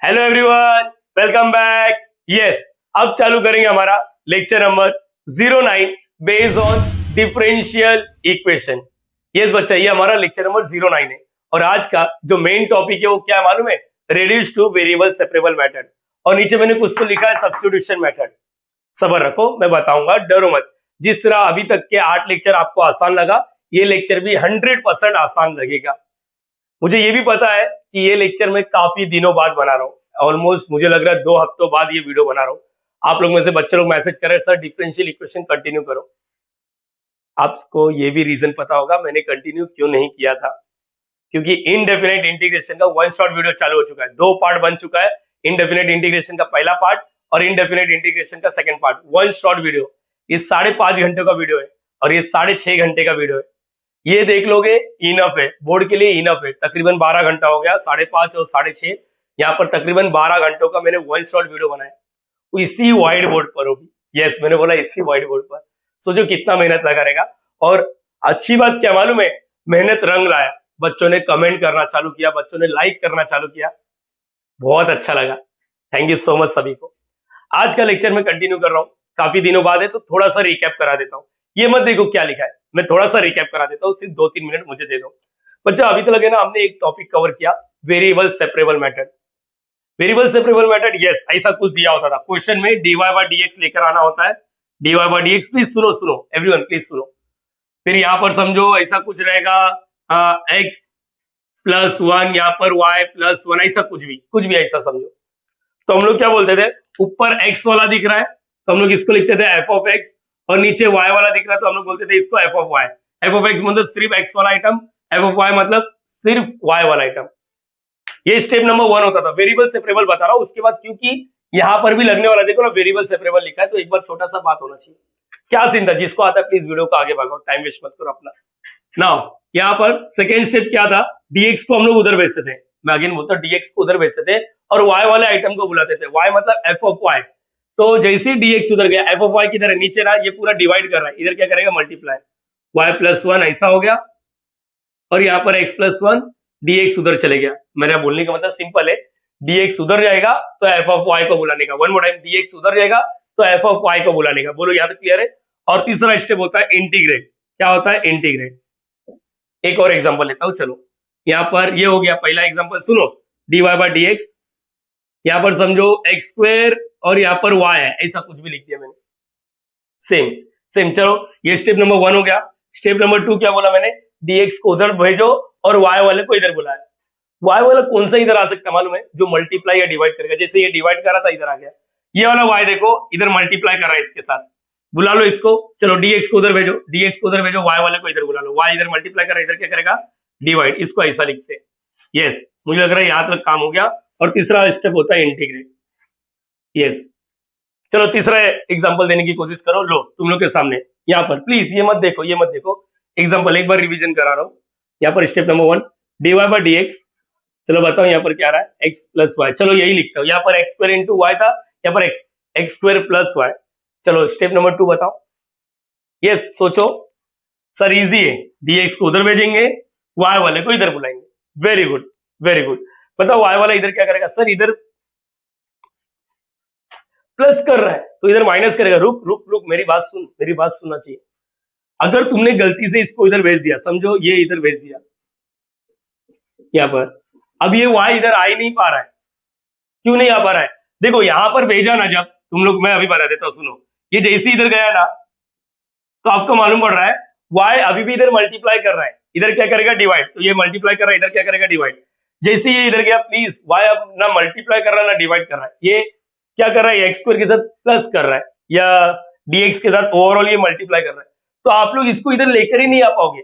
Hello everyone, welcome back. Yes, अब चालू करेंगे हमारा lecture number 09 based on differential equation. Yes बच्चा, ये हमारा लेक्चर नंबर 09 है और आज का जो मेन टॉपिक है वो क्या है मालूम है? Reduce to variable separable method. और नीचे मैंने कुछ तो लिखा है सब्स्टिट्यूशन मेथड। सबर रखो, मैं बताऊंगा, डरो मत। जिस तरह अभी तक के 8 लेक्चर आपको आसान लगा, ये लेक्चर भी 100% आसान लगेगा। मुझे ये भी पता है कि ये लेक्चर मैं काफी दिनों बाद बना रहा हूँ। ऑलमोस्ट मुझे लग रहा है 2 हफ्तों बाद ये वीडियो बना रहा हूँ। आप लोग में से बच्चे लोग मैसेज कर रहे हैं, सर डिफरेंशियल इक्वेशन कंटिन्यू करो। आपको ये भी रीजन पता होगा मैंने कंटिन्यू क्यों नहीं किया था, क्योंकि इनडेफिनेट इंटीग्रेशन का वन शॉट वीडियो चालू हो चुका है, 2 पार्ट बन चुका है। इनडेफिनेट इंटीग्रेशन का पहला पार्ट और इनडेफिनेट इंटीग्रेशन का second part, one shot video. ये 5.5 घंटे का वीडियो है और ये 6.5 घंटे का वीडियो है। ये देख लोगे इनफ है, बोर्ड के लिए इनफ है। तकरीबन 12 घंटा हो गया, 5.5 और 6.5, यहाँ पर तकरीबन 12 घंटों का मैंने वन शॉट वीडियो बनाया, इसी व्हाइट बोर्ड पर होगी। यस, मैंने बोला इसी व्हाइट बोर्ड पर। सोचो कितना मेहनत लगा रहेगा। और अच्छी बात क्या मालूम है, मेहनत रंग लाया। बच्चों ने कमेंट करना चालू किया, बच्चों ने लाइक करना चालू किया, बहुत अच्छा लगा। थैंक यू सो मच सभी को। आज का लेक्चर मैं कंटिन्यू कर रहा हूँ, काफी दिनों बाद है तो थोड़ा सा रिकैप करा देता हूँ। ये मत देखो क्या लिखा है, मैं थोड़ा सा रिकैप करा देता हूँ, सिर्फ 2-3 मिनट मुझे दे दो। बच्चा अभी तक लगे ना, हमने एक टॉपिक कवर किया, variable separable method. Variable separable method, yes, ऐसा कुछ दिया होता था क्वेश्चन में, dy बाय dx लेकर आना होता है। dy बाय dx, प्लीज सुनो सुनो एवरीवन, प्लीज सुनो। फिर यहाँ पर समझो ऐसा कुछ रहेगा, x प्लस 1, यहाँ पर y प्लस 1, ऐसा कुछ भी ऐसा समझो। तो हम लोग क्या बोलते थे, ऊपर x वाला दिख रहा है तो हम लोग इसको लिखते थे f ऑफ x, और नीचे y वाला दिख रहा है तो हम लोग बोलते थे इसको f of y। f of x मतलब सिर्फ x वाला आइटम, f ऑफ y मतलब सिर्फ y वाला आइटम। ये स्टेप नंबर 1 होता था। वेरिएबल सेपरेबल बता रहा हूं, उसके बाद क्योंकि यहां पर भी लगने वाला, देखो ना वेरिएबल सेपरेबल लिखा है तो एक बार छोटा सा बात होना चाहिए। क्या सीन था, जिसको आता है प्लीज वीडियो को आगे भागो, टाइम वेस्ट मत करो अपना। नाउ यहाँ पर सेकेंड स्टेप क्या था, dx को हम लोग उधर भेजते थे। मैं अगेन बोलता हूँ, dx को उधर भेजते थे और y वाले आइटम को बुलाते थे। y मतलब f ऑफ y। तो जैसे dx उधर गया, f ऑफ y किधर है, नीचे ना, ये पूरा डिवाइड कर रहा है, इधर क्या करेगा, मल्टीप्लाई, y प्लस 1 ऐसा हो गया, और यहाँ पर x प्लस 1, dx उधर चले गया। मेरा बोलने का मतलब सिंपल है, dx उधर जाएगा तो f ऑफ y को बुलाने का। वन मोर टाइम, dx उधर जाएगा तो f ऑफ y को बुलाने का। बोलो यहाँ तक क्लियर है? और तीसरा स्टेप होता है इंटीग्रेट। क्या होता है? इंटीग्रेट। एक और एग्जांपल लेता हूं, चलो। यहाँ पर ये हो गया पहला एग्जांपल, सुनो, dy बाय dx, यहाँ पर समझो x स्क्वायर और यहाँ पर y है, ऐसा कुछ भी लिख दिया मैंने। सेम सेम, चलो ये स्टेप नंबर 1 हो गया। स्टेप नंबर 2 क्या बोला मैंने, dx को उधर भेजो और y वाले को इधर बुलाया। y वाला कौन सा इधर आ सकता है मालूम है, जो मल्टीप्लाई या डिवाइड करेगा। जैसे ये डिवाइड कर रहा था, इधर आ गया। ये वाला y देखो इधर मल्टीप्लाई कर रहा है इसके साथ, बुला लो इसको। चलो dx को उधर भेजो, dx को उधर भेजो, y वाले को इधर बुला लो। y इधर मल्टीप्लाई कर रहा है, इधर क्या करेगा, डिवाइड। इसको ऐसा लिखते हैं। यस, मुझे लग रहा है यहां तक काम हो गया। और तीसरा स्टेप होता है इंटीग्रेट। यस, चलो तीसरा एग्जांपल देने की कोशिश करो। लो तुम लोग के सामने यहाँ पर, प्लीज ये मत देखो, ये मत देखो, एग्जांपल एक बार रिवीजन करा रहा हूँ। यहाँ पर step number 1, dy by dx। चलो बताओ यहाँ पर क्या आ रहा है, x प्लस वाई। चलो यही लिखता हूँ, यहाँ पर x स्क्वायर इंटू वाई था, यहाँ पर x स्क्वायर प्लस वाई। चलो स्टेप नंबर 2 बताओ। यस, सोचो सर, इजी है, dx को उधर भेजेंगे, y वाले को इधर बुलाएंगे। Very good, very good. बताओ y वाला इधर क्या करेगा, सर इधर प्लस कर रहा है तो इधर माइनस करेगा। रुक रुक रुक, मेरी बात सुन, मेरी बात सुनना चाहिए। अगर तुमने गलती से इसको इधर भेज दिया, समझो ये इधर भेज दिया यहाँ पर, अब ये y इधर आ ही नहीं पा रहा है। क्यों नहीं आ पा रहा है? देखो यहां पर भेजा ना जब तुम लोग, मैं अभी बता देता हूं, सुनो। ये जैसे इधर गया ना तो आपको मालूम पड़ रहा है y अभी भी इधर मल्टीप्लाई कर रहा है, इधर क्या करेगा, डिवाइड। तो ये मल्टीप्लाई कर रहा है, इधर क्या करेगा, डिवाइड। जैसे ये इधर गया, प्लीज, y अब ना मल्टीप्लाई कर रहा है ना डिवाइड कर रहा है, ये क्या कर रहा है, एक्स स्क्वायर के साथ प्लस कर रहा है, या dx के साथ ओवरऑल ये मल्टीप्लाई कर रहा है। तो आप लोग इसको इधर लेकर ही नहीं आ पाओगे।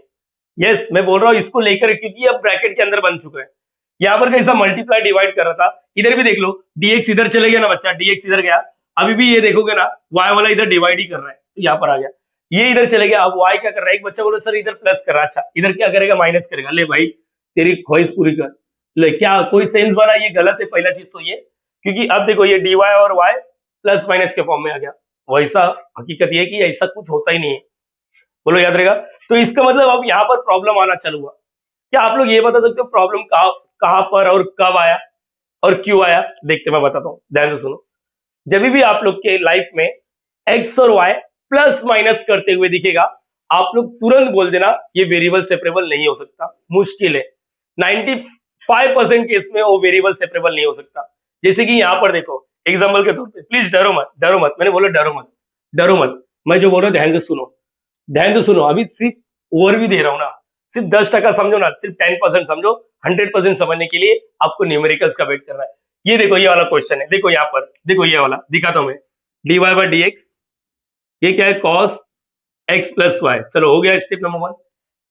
यस, मैं बोल रहा हूँ इसको लेकर, क्योंकि अब ब्रैकेट के अंदर बन चुका है। यहाँ पर कैसा मल्टीप्लाई डिवाइड कर रहा था, इधर भी देख लो, dx इधर चले गया ना बच्चा, dx इधर गया। अभी भी ये देखोगे ना, y वाला इधर डिवाइड ही कर रहा है, तो यहाँ पर आ गया। ये इधर चले गया, अब y क्या कर रहा है, एक बच्चा बोलो सर इधर प्लस कर रहा है, अच्छा इधर क्या करेगा, माइनस करेगा। ले भाई, तेरी ख्वाहिश पूरी कर ले, क्या कोई सेंस बना? ये गलत है पहला चीज तो ये, क्योंकि अब देखो ये dy और y प्लस माइनस के फॉर्म में आ गया। वैसा हकीकत ये कि ऐसा कुछ होता ही नहीं है, बोलो याद रहेगा। तो इसका मतलब अब यहाँ पर प्रॉब्लम आना चालू हुआ। क्या आप लोग ये बता सकते हो प्रॉब्लम कहां पर और कब आया? और क्यों आया देखते मैं बताता हूं, ध्यान से सुनो। जब भी आप लोग के लाइफ में एक्स और वाई प्लस माइनस करते हुए दिखेगा, आप लोग तुरंत बोल देना ये वेरिएबल सेपरेबल नहीं हो सकता, मुश्किल है। 95% केस में वो वेरिएबल सेपरेबल नहीं हो सकता। जैसे कि यहां पर देखो एग्जाम्पल के तौर पे, प्लीज डरो मत, डरो मत, मैंने बोला डरो मत, डरो मत। मैं जो बोल रहा हूं ध्यान से सुनो, ध्यान से सुनो। अभी सिर्फ ओवर भी दे रहा हूं ना, सिर्फ 10% समझो ना, सिर्फ 10% समझो। 100% समझने के लिए आपको न्यूमेरिकल्स का वेट करना है। ये देखो ये वाला क्वेश्चन है, देखो यहाँ पर, देखो ये वाला दिखाता हूं मैं, dy बाई डी एक्स, ये क्या है कॉस एक्स प्लस वाई। चलो हो गया स्टेप नंबर 1।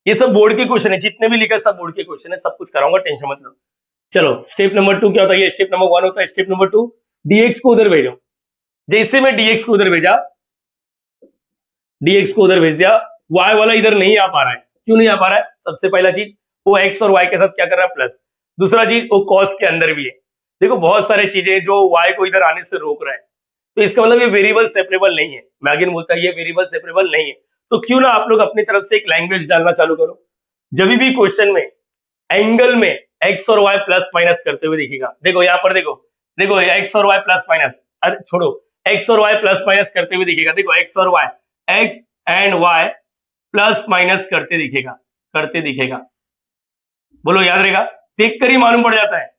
ये सब बोर्ड के क्वेश्चन है, जितने भी लिखा है सब बोर्ड के क्वेश्चन है, सब कुछ कराऊंगा, टेंशन मत लो। चलो स्टेप नंबर 2 क्या होता है, ये स्टेप नंबर 1 होता है। स्टेप नंबर 2, dx को उधर भेजो। जैसे मैं dx को उधर भेजा, dx को उधर भेज दिया, y वाला इधर नहीं आ पा रहा है। क्यों नहीं आ पा रहा है? सबसे पहला चीज, वो x और y के साथ क्या कर रहा है प्लस। दूसरा चीज, वो cos के अंदर भी है। देखो बहुत सारे चीजें जो y को इधर आने से रोक रहा है, तो इसका मतलब ये वेरिएबल सेपरेबल नहीं है। मैं अगेन बोलता है ये वेरिएबल सेपरेबल नहीं है। तो क्यों ना आप लोग अपनी तरफ से एक लैंग्वेज डालना चालू करो। जब भी क्वेश्चन में एंगल में एक्स और वाई प्लस माइनस करते हुए दिखेगा, देखो यहाँ पर देखो, देखो एक्स और वाई प्लस माइनस, अरे छोड़ो, एक्स और वाई प्लस माइनस करते हुए दिखेगा। देखो एक्स और Y, X and Y plus minus करते दिखेगा, करते दिखेगा। बोलो याद रहेगा? देखकर ही मालूम पड़ जाता है,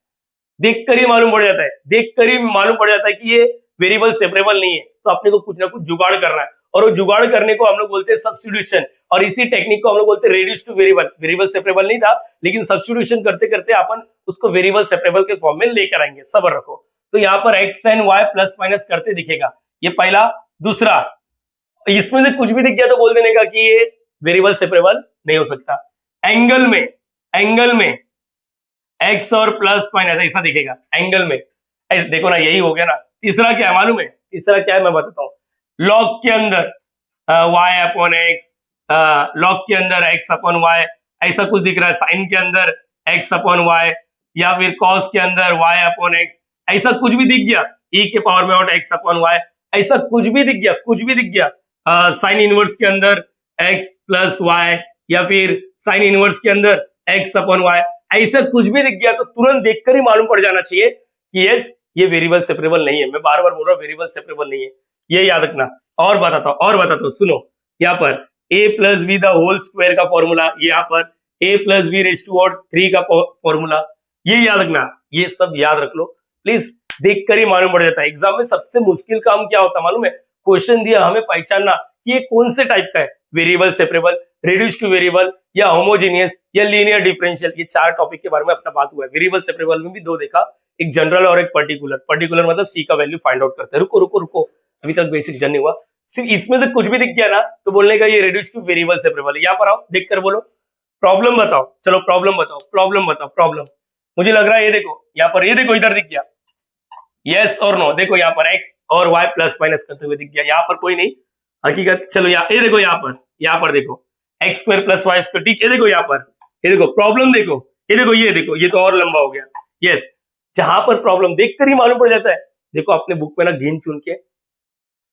देखकर ही मालूम पड़ जाता है, देखकर ही मालूम पड़ जाता है कि ये वेरिएबल सेपरेबल नहीं है। तो अपने को कुछ ना कुछ जुगाड़ करना है, और वो जुगाड़ करने को हम लोग बोलते हैं सब्स्टिट्यूशन, और इसी टेक्निक को हम लोग बोलते हैं reduce to variable. Variable separable नहीं था, लेकिन सब्स्टिट्यूशन करते करते अपन उसको वेरिएबल सेपरेबल के फॉर्म में लेकर आएंगे, सब्र रखो। तो यहाँ पर X and Y plus minus करते दिखेगा, ये पहला। दूसरा, इसमें से कुछ भी दिख गया तो बोल देने का कि ये वेरिएबल सेपरेबल नहीं हो सकता। एंगल में, एंगल में एक्स और प्लस माइनस ऐसा दिखेगा एंगल में, ऐसे देखो ना, यही हो गया ना। तीसरा क्या है मालूम है? तीसरा क्या है मैं बताता हूँ। लॉग के अंदर y अपॉन एक्स, लॉग के अंदर x अपॉन y, ऐसा कुछ दिख रहा है। साइन के अंदर x अपॉन y, या फिर कॉस के अंदर y अपॉन x, ऐसा कुछ भी दिख गया। e के पावर में आउट x अपॉन y, ऐसा कुछ भी दिख गया, कुछ भी दिख गया। साइन इनवर्स के अंदर x प्लस y, या फिर साइन इनवर्स के अंदर x अपॉन y, ऐसा कुछ भी दिख गया तो तुरंत देखकर ही मालूम पड़ जाना चाहिए कि यस ये वेरिएबल सेपरेबल नहीं है। मैं बार बार बोल रहा हूँ वेरिएबल सेपरेबल नहीं है, ये याद रखना। और बताता हूँ, और बताता हूँ, सुनो। यहाँ पर a plus B the whole square का फॉर्मूला, यहाँ पर a plus B raise to 3 का फॉर्मूला, ये याद रखना, ये सब याद रख लो प्लीज। देखकर ही मालूम पड़ जाता है। एग्जाम में सबसे मुश्किल काम क्या होता है मालूम है? क्वेश्चन दिया, हमें पहचानना कि ये कौन से टाइप का है, variable separable, reduce to variable, या होमोजेनियस, या लीनियर डिफरेंशियल। ये 4 टॉपिक के बारे में अपना बात हुआ है। वेरिएबल सेपरेबल में भी 2 देखा, एक जनरल और एक पर्टिकुलर। पर्टिकुलर मतलब सी का वैल्यू फाइंड आउट करते हैं। रुको रुको रुको, अभी तक बेसिक जन नहीं हुआ। सिर्फ इसमें से कुछ भी दिख गया ना तो बोलने का ये रेड्यूस टू वेरिएबल सेपरेबल है। यहाँ पर आओ, देख कर बोलो प्रॉब्लम बताओ। चलो प्रॉब्लम बताओ, प्रॉब्लम बताओ, प्रॉब्लम। मुझे लग रहा है ये देखो, यहाँ पर ये देखो, इधर दिख गया यस और नो। देखो यहाँ पर एक्स और वाई प्लस माइनस करते हुए दिख गया, यहाँ पर कोई नहीं हकीकत। चलो ये देखो, यहाँ पर देखो X square plus Y square, ठीक। ये देखो यहाँ पर, ये देखो प्रॉब्लम, देखो ये देखो, ये देखो, ये तो और लंबा हो गया। यस, जहां पर प्रॉब्लम देखकर ही मालूम पड़ जाता है। देखो अपने बुक में ना गिन चुन के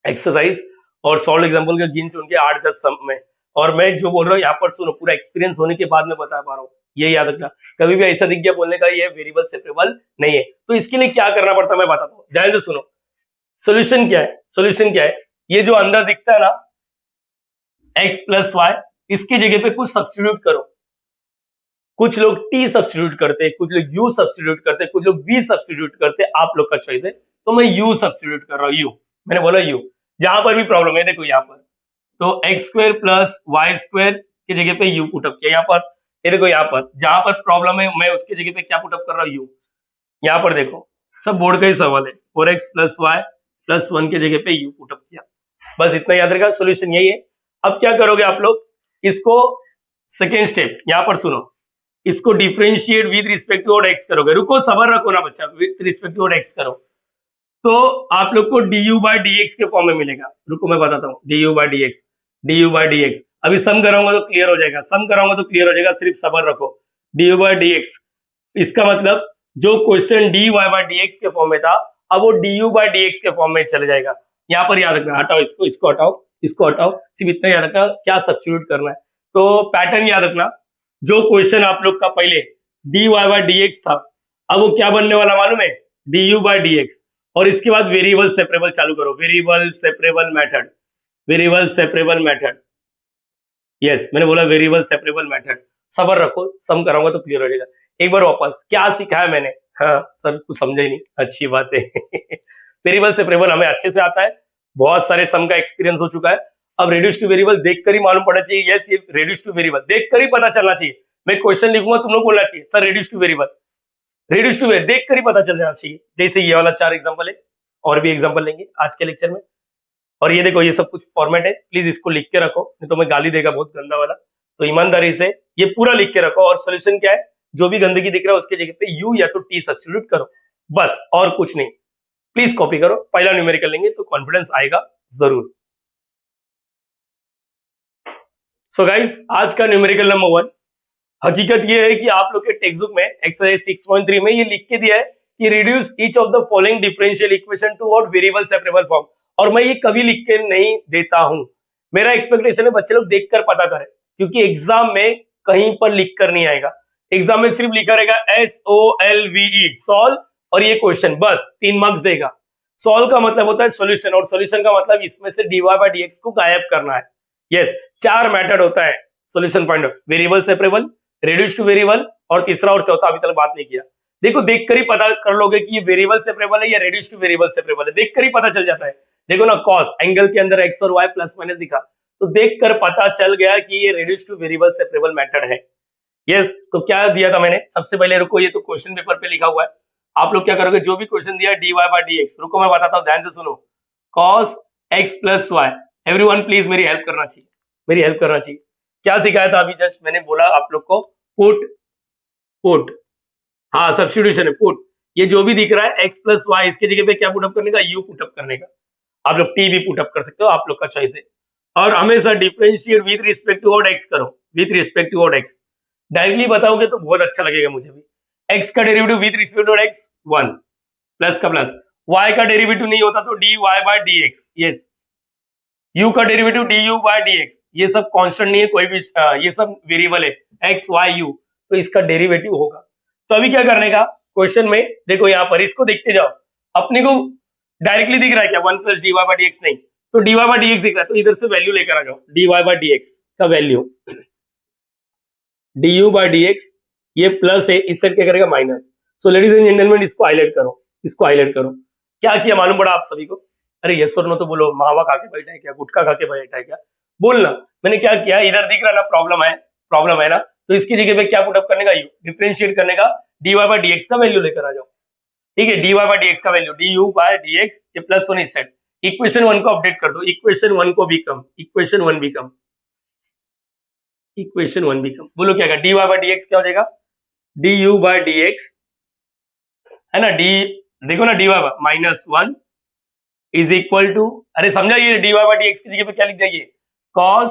एक्सरसाइज और सॉल्व एग्जाम्पल का गिन चुन के 8-10 सम में, और मैं जो बोल रहा हूँ यहाँ पर सुनो, पूरा एक्सपीरियंस होने के बाद में बता पा रहा हूँ। ये याद रखना, कभी भी ऐसा दिख गया बोलने का ये वेरिएबल सेपरेबल नहीं है। तो इसके लिए क्या करना पड़ता है मैं बताता हूँ, ध्यान से सुनो। सोल्यूशन क्या है? सोल्यूशन क्या है? ये जो अंदर दिखता है ना x प्लस वाई, इसकी जगह पे कुछ सब्स्टिट्यूट करो। कुछ लोग t सब्स्टिट्यूट करते हैं, कुछ लोग u सब्स्टिट्यूट करते हैं, कुछ लोग v सब्स्टिट्यूट करते हैं, आप लोग का चॉइस है। तो मैं u सब्स्टिट्यूट कर रहा हूँ, u, मैंने बोला u। जहां पर भी प्रॉब्लम है देखो यहाँ पर, तो X square plus Y square की जगह पे u पुटअप किया। यहाँ पर ये देखो, यहाँ पर जहां पर प्रॉब्लम है मैं उसकी जगह पे क्या पुटअप कर रहा हूँ, u। यहाँ पर देखो सब बोर्ड का ही सवाल है, 4x प्लस वाई प्लस 1 की जगह पे u पुटअप किया। बस इतना याद रखा, सोल्यूशन यही है। अब क्या करोगे आप लोग, इसको सेकेंड स्टेप यहाँ पर सुनो, इसको differentiate with respect to X करोगे। रुको सबर रखो ना बच्चा, विद रिस्पेक्ट टू एक्स करो तो आप लोग को du बाई डी एक्स के फॉर्म में मिलेगा। रुको मैं बताता हूँ, du by d x, du by d x. अभी सम कराऊंगा तो क्लियर हो जाएगा, सम कराऊंगा तो क्लियर हो जाएगा, सिर्फ सबर रखो। du बाई डी एक्स, इसका मतलब जो question dy by d x के फॉर्म में था, अब वो du बाई डी एक्स के फॉर्म में चले जाएगा। यहाँ पर याद रखना, हटाओ इसको, इसको हटाओ, इसको हटाओ, सिर्फ इतना याद रखना क्या सब्स्टिट्यूट करना है। तो पैटर्न याद रखना, जो क्वेश्चन आप लोग का पहले dy बाई डी एक्स था, अब वो क्या बनने वाला मालूम है, D you by D x, और इसके बाद वेरिएबल सेपरेबल चालू करो, variable separable method, variable separable method. Yes, मैंने बोला वेरिएबल सेपरेबल मेथड। सबर रखो, सम कराऊंगा तो क्लियर हो जाएगा। एक बार वापस, क्या सिखाया मैंने? हाँ सर कुछ समझे ही नहीं, अच्छी बात है। वेरिएबल सेपरेबल हमें अच्छे से आता है, बहुत सारे सम का एक्सपीरियंस हो चुका है। अब रेड्यूस टू वेरिएबल देखकर ही मालूम पड़ना चाहिए, यस ये रेड्यूस टू वेरिएबल देखकर ही पता चलना चाहिए। मैं क्वेश्चन लिखूंगा, तुम लोग बोलना चाहिए sir reduce to variable, reduce to variable देखकर ही पता चल जाना चाहिए। जैसे ये वाला 4 एग्जांपल है, और भी एग्जांपल लेंगे आज के लेक्चर में। और ये देखो, ये सब कुछ फॉर्मेट है, प्लीज इसको लिख के रखो, नहीं तो मैं गाली देगा बहुत गंदा वाला। तो ईमानदारी से ये पूरा लिख के रखो, और सोल्यूशन क्या है, जो भी गंदगी दिख रहा है उसके जगह पे यू या तो टी सब्स्टिट्यूट करो, बस और कुछ नहीं। प्लीज कॉपी करो, पहला न्यूमेरिकल लेंगे तो कॉन्फिडेंस आएगा जरूर। सो गाइस, आज का न्यूमेरिकल नंबर 1, हकीकत ये है कि आप लोग के टेक्स्ट बुक में एक्सरसाइज 6.3 में ये लिख के दिया है कि reduce each of the following differential equation two what variable separable form, और मैं ये कभी लिख के नहीं देता हूं। मेरा एक्सपेक्टेशन है बच्चे लोग देखकर पता करें, क्योंकि एग्जाम में कहीं पर लिख कर नहीं आएगा। एग्जाम में सिर्फ लिखा रहेगा SOLVE सॉल्व, और ये क्वेश्चन बस 3 मार्क्स देगा। सॉल्व का मतलब होता है सॉल्यूशन, और सॉल्यूशन का मतलब इसमें से dy by dx को गायब करना है। यस, 4 मेथड होता है solution point, variable separable, reduce to variable, और तीसरा और चौथा अभी तक बात नहीं किया। देखो देखकर ही पता कर लोगे कि ये वेरिएबल सेपरेबल है या रेड्यूस टू वेरिएबल सेपरेबल है, देखकर ही पता चल जाता है। देखो ना, कॉस एंगल के अंदर x और y प्लस माइनस दिखा, तो देखकर पता चल गया कि ये reduce to variable separable method है। यस, तो क्या दिया था मैंने? सबसे पहले रुको, ये तो क्वेश्चन पेपर पे लिखा हुआ है, आप लोग क्या करोगे, जो भी क्वेश्चन दिया dy by dx, रुको मैं बताता हूँ, ध्यान से सुनो। cos x plus y, everyone please मेरी हेल्प करना चाहिए, मेरी हेल्प करना चाहिए। क्या सिखाया था अभी जस्ट मैंने बोला आप लोग को, पुट, हाँ सब्स्टिट्यूशन है, पुट। ये जो भी दिख रहा है x प्लस वाई, इसके जगह पे क्या पुटअप करने का, u पुटअप करने का। आप लोग t भी पुटअप कर सकते हो, आप लोग का चॉइस है। और हमेशा differentiate with respect to what x करो, with respect to what x। Directly बताओगे तो बहुत अच्छा लगेगा मुझे भी। x का derivative with respect to x 1, plus का प्लस, y का डेरिवेटिव नहीं होता तो dy by dx, यस। u का डेरिवेटिव du by dx, ये सब कांस्टेंट नहीं है कोई भी, ये सब वेरिएबल है, x y u, तो इसका डेरिवेटिव होगा। तो अभी क्या करने का, क्वेश्चन में देखो यहाँ पर, इसको देखते जाओ, अपने को डायरेक्टली दिख रहा है क्या 1 प्लस dy by dx, नहीं तो dy by dx दिख रहा है, तो इधर से वैल्यू लेकर आ जाओ, dy by dx का वैल्यू, du by dx, ये प्लस है, इस साइड क्या करेगा minus. So ladies and gentleman, इसको हाईलाइट करो, इसको हाईलाइट करो। क्या किया मालूम पड़ा आप सभी को? अरे यस और नो तो बोलो, मावा खा के बैठा है क्या, गुटखा खा के बैठा है क्या, बोलना। मैंने क्या किया, इधर दिख रहा ना प्रॉब्लम है ना, तो इसकी जगह पे क्या पुटअप करने का, यू डिफरेंशिएट करने का, dy by dx का वैल्यू लेकर आ जाओ। ठीक है, dy by dx का वैल्यू du by dx, ये प्लस 1 इस साइड, इक्वेशन 1 को अपडेट कर दो, इक्वेशन 1 को बिकम, इक्वेशन 1 बिकम, बोलो क्या dy by dx क्या हो जाएगा, du by dx है ना, डी देखो ना, dy by -1 is equal to, अरे समझा, ये dy by dx की जगह पे क्या लिख दिया, ये cos,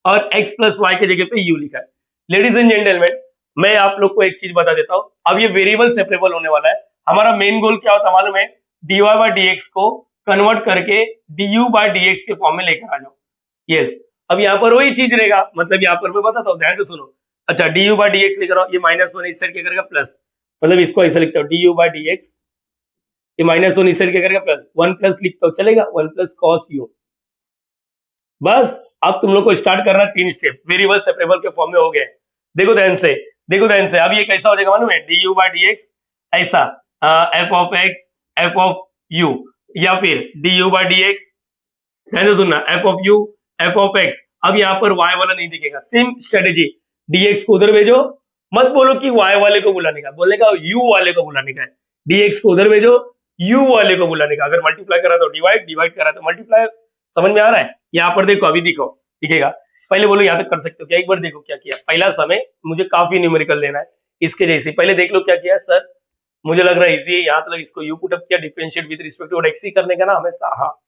और x प्लस वाई की जगह पे u लिखा है। लेडीज एंड जेंटलमैन, मैं आप लोग को एक चीज बता देता हूं, अब ये वेरिएबल सेपरेबल होने वाला है। हमारा मेन गोल क्या होता है मालूम है, dy by dx को कन्वर्ट करके du by dx के फॉर्म में लेकर आ जाओ। यस, अब यहाँ पर वही चीज रहेगा, मतलब यहाँ पर मैं बताता हूँ, ध्यान से सुनो। अच्छा, du by dx लेकर आओ, ये -1 इस साइड क्या करेगा प्लस, मतलब इसको ऐसा लिखता हूँ, du by dx, ये -1 इस साइड क्या करेगा प्लस, 1 प्लस लिखता हूँ, चलेगा, 1 प्लस cos u। बस अब तुम लोग को स्टार्ट करना 3 स्टेप, वेरिएबल सेपरेबल के फॉर्म में हो गए। देखो ध्यान से, देखो ध्यान से, अब ये कैसा हो जाएगा मालूम है, du by dx ऐसा, f of x, f of u, या फिर du by dx, ध्यान से सुनना, f of u, f of x। अब यहाँ पर y वाला नहीं दिखेगा, सेम स्ट्रेटेजी, dx को उधर भेजो, मत बोलो कि y वाले को बुलाने का, बोलने का u वाले को बुलाने का है। dx को उधर भेजो, u वाले को बुलाने का, अगर मल्टीप्लाई करा तो डिवाइड करा तो मल्टीप्लाई। समझ में आ रहा है? यहाँ पर देखो, अभी दिखो, दिखेगा, पहले बोलो यहाँ तक कर सकते हो क्या, एक बार देखो क्या किया। पहला समय मुझे काफी न्यूमेरिकल लेना है, इसके जैसे पहले देख लो क्या किया सर, मुझे लग रहा है इजी है, यहाँ तक इसको यू पुटअप किया, differentiate with respect to x ही करने का ना हमेशा, हाँ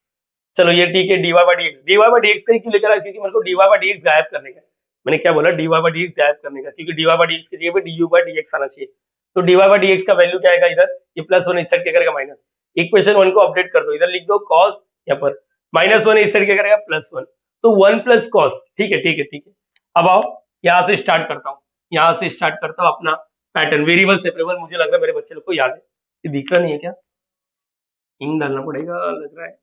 चलो ये ठीक है, dy by dx का ही क्यों लेकर आया, क्योंकि मेरे को dy by dx गायब करने का। मैंने क्या बोला, dy by dx गायब करने का, क्योंकि dy by dx की जगह पे du by dx आना चाहिए। तो dy by dx का वैल्यू क्या आएगा, इधर ये +1 इस साइड क्या करेगा माइनस, इक्वेशन 1 को अपडेट कर दो, इधर लिख दो cos, यहाँ पर -1 इस साइड क्या करेगा +1, तो 1 प्लस cos। ठीक है ठीक है ठीक है, अब आओ यहाँ से स्टार्ट करता हूँ, यहाँ से स्टार्ट करता हूँ अपना पैटर्न, वेरिएबल सेपरेबल, मुझे लग रहा है मेरे बच्चे लोग को याद है। ये दिख रहा नहीं है क्या? इंक डालना पड़ेगा लग रहा है,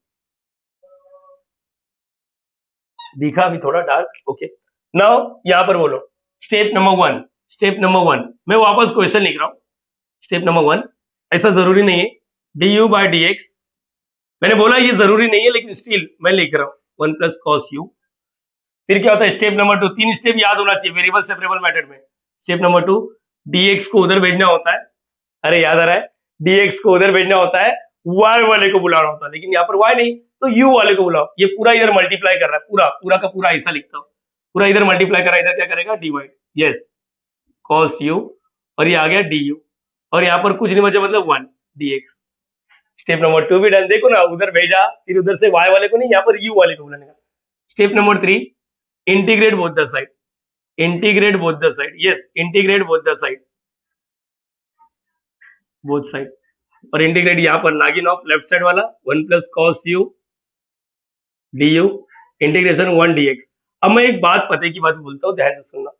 दिखा अभी थोड़ा डार्क। ओके, नाउ यहां पर बोलो स्टेप नंबर 1। स्टेप नंबर 1 मैं वापस क्वेश्चन लिख रहा हूं। स्टेप नंबर 1, ऐसा जरूरी नहीं है D you by d x, मैंने बोला ये जरूरी नहीं है लेकिन स्टिल मैं लिख रहा हूं 1 प्लस कॉस यू। फिर क्या होता है स्टेप नंबर 2, 3 स्टेप याद होना चाहिए वेरिएबल सेपरेबल मेथड में। स्टेप नंबर 2, dx को उधर भेजना होता है, अरे याद आ रहा है, dx को उधर भेजना होता है, y वाले को बुलाना होता है, लेकिन यहाँ पर y नहीं तो u वाले को बुलाओ। ये पूरा इधर मल्टीप्लाई कर रहा है, पूरा पूरा का पूरा ऐसा लिखता हूँ, पूरा इधर मल्टीप्लाई कर रहा है, इधर क्या करेगा dy, यस cos u, और ये आ गया du, और यहाँ पर कुछ नहीं बचा मतलब 1 dx। स्टेप नंबर 2 भी डन, देखो ना उधर भेजा, फिर उधर से y वाले को नहीं, यहाँ पर u वाले को बुलाने का। Step number 3, integrate both the side, integrate both the side, yes integrate both the side, both side, और इंटीग्रेट यहाँ पर नागिन ऑफ लेफ्ट साइड वाला 1 plus cos U D you integration 1 dx। अब मैं एक बात पते की बात बोलता हूँ, ध्यान से सुनना,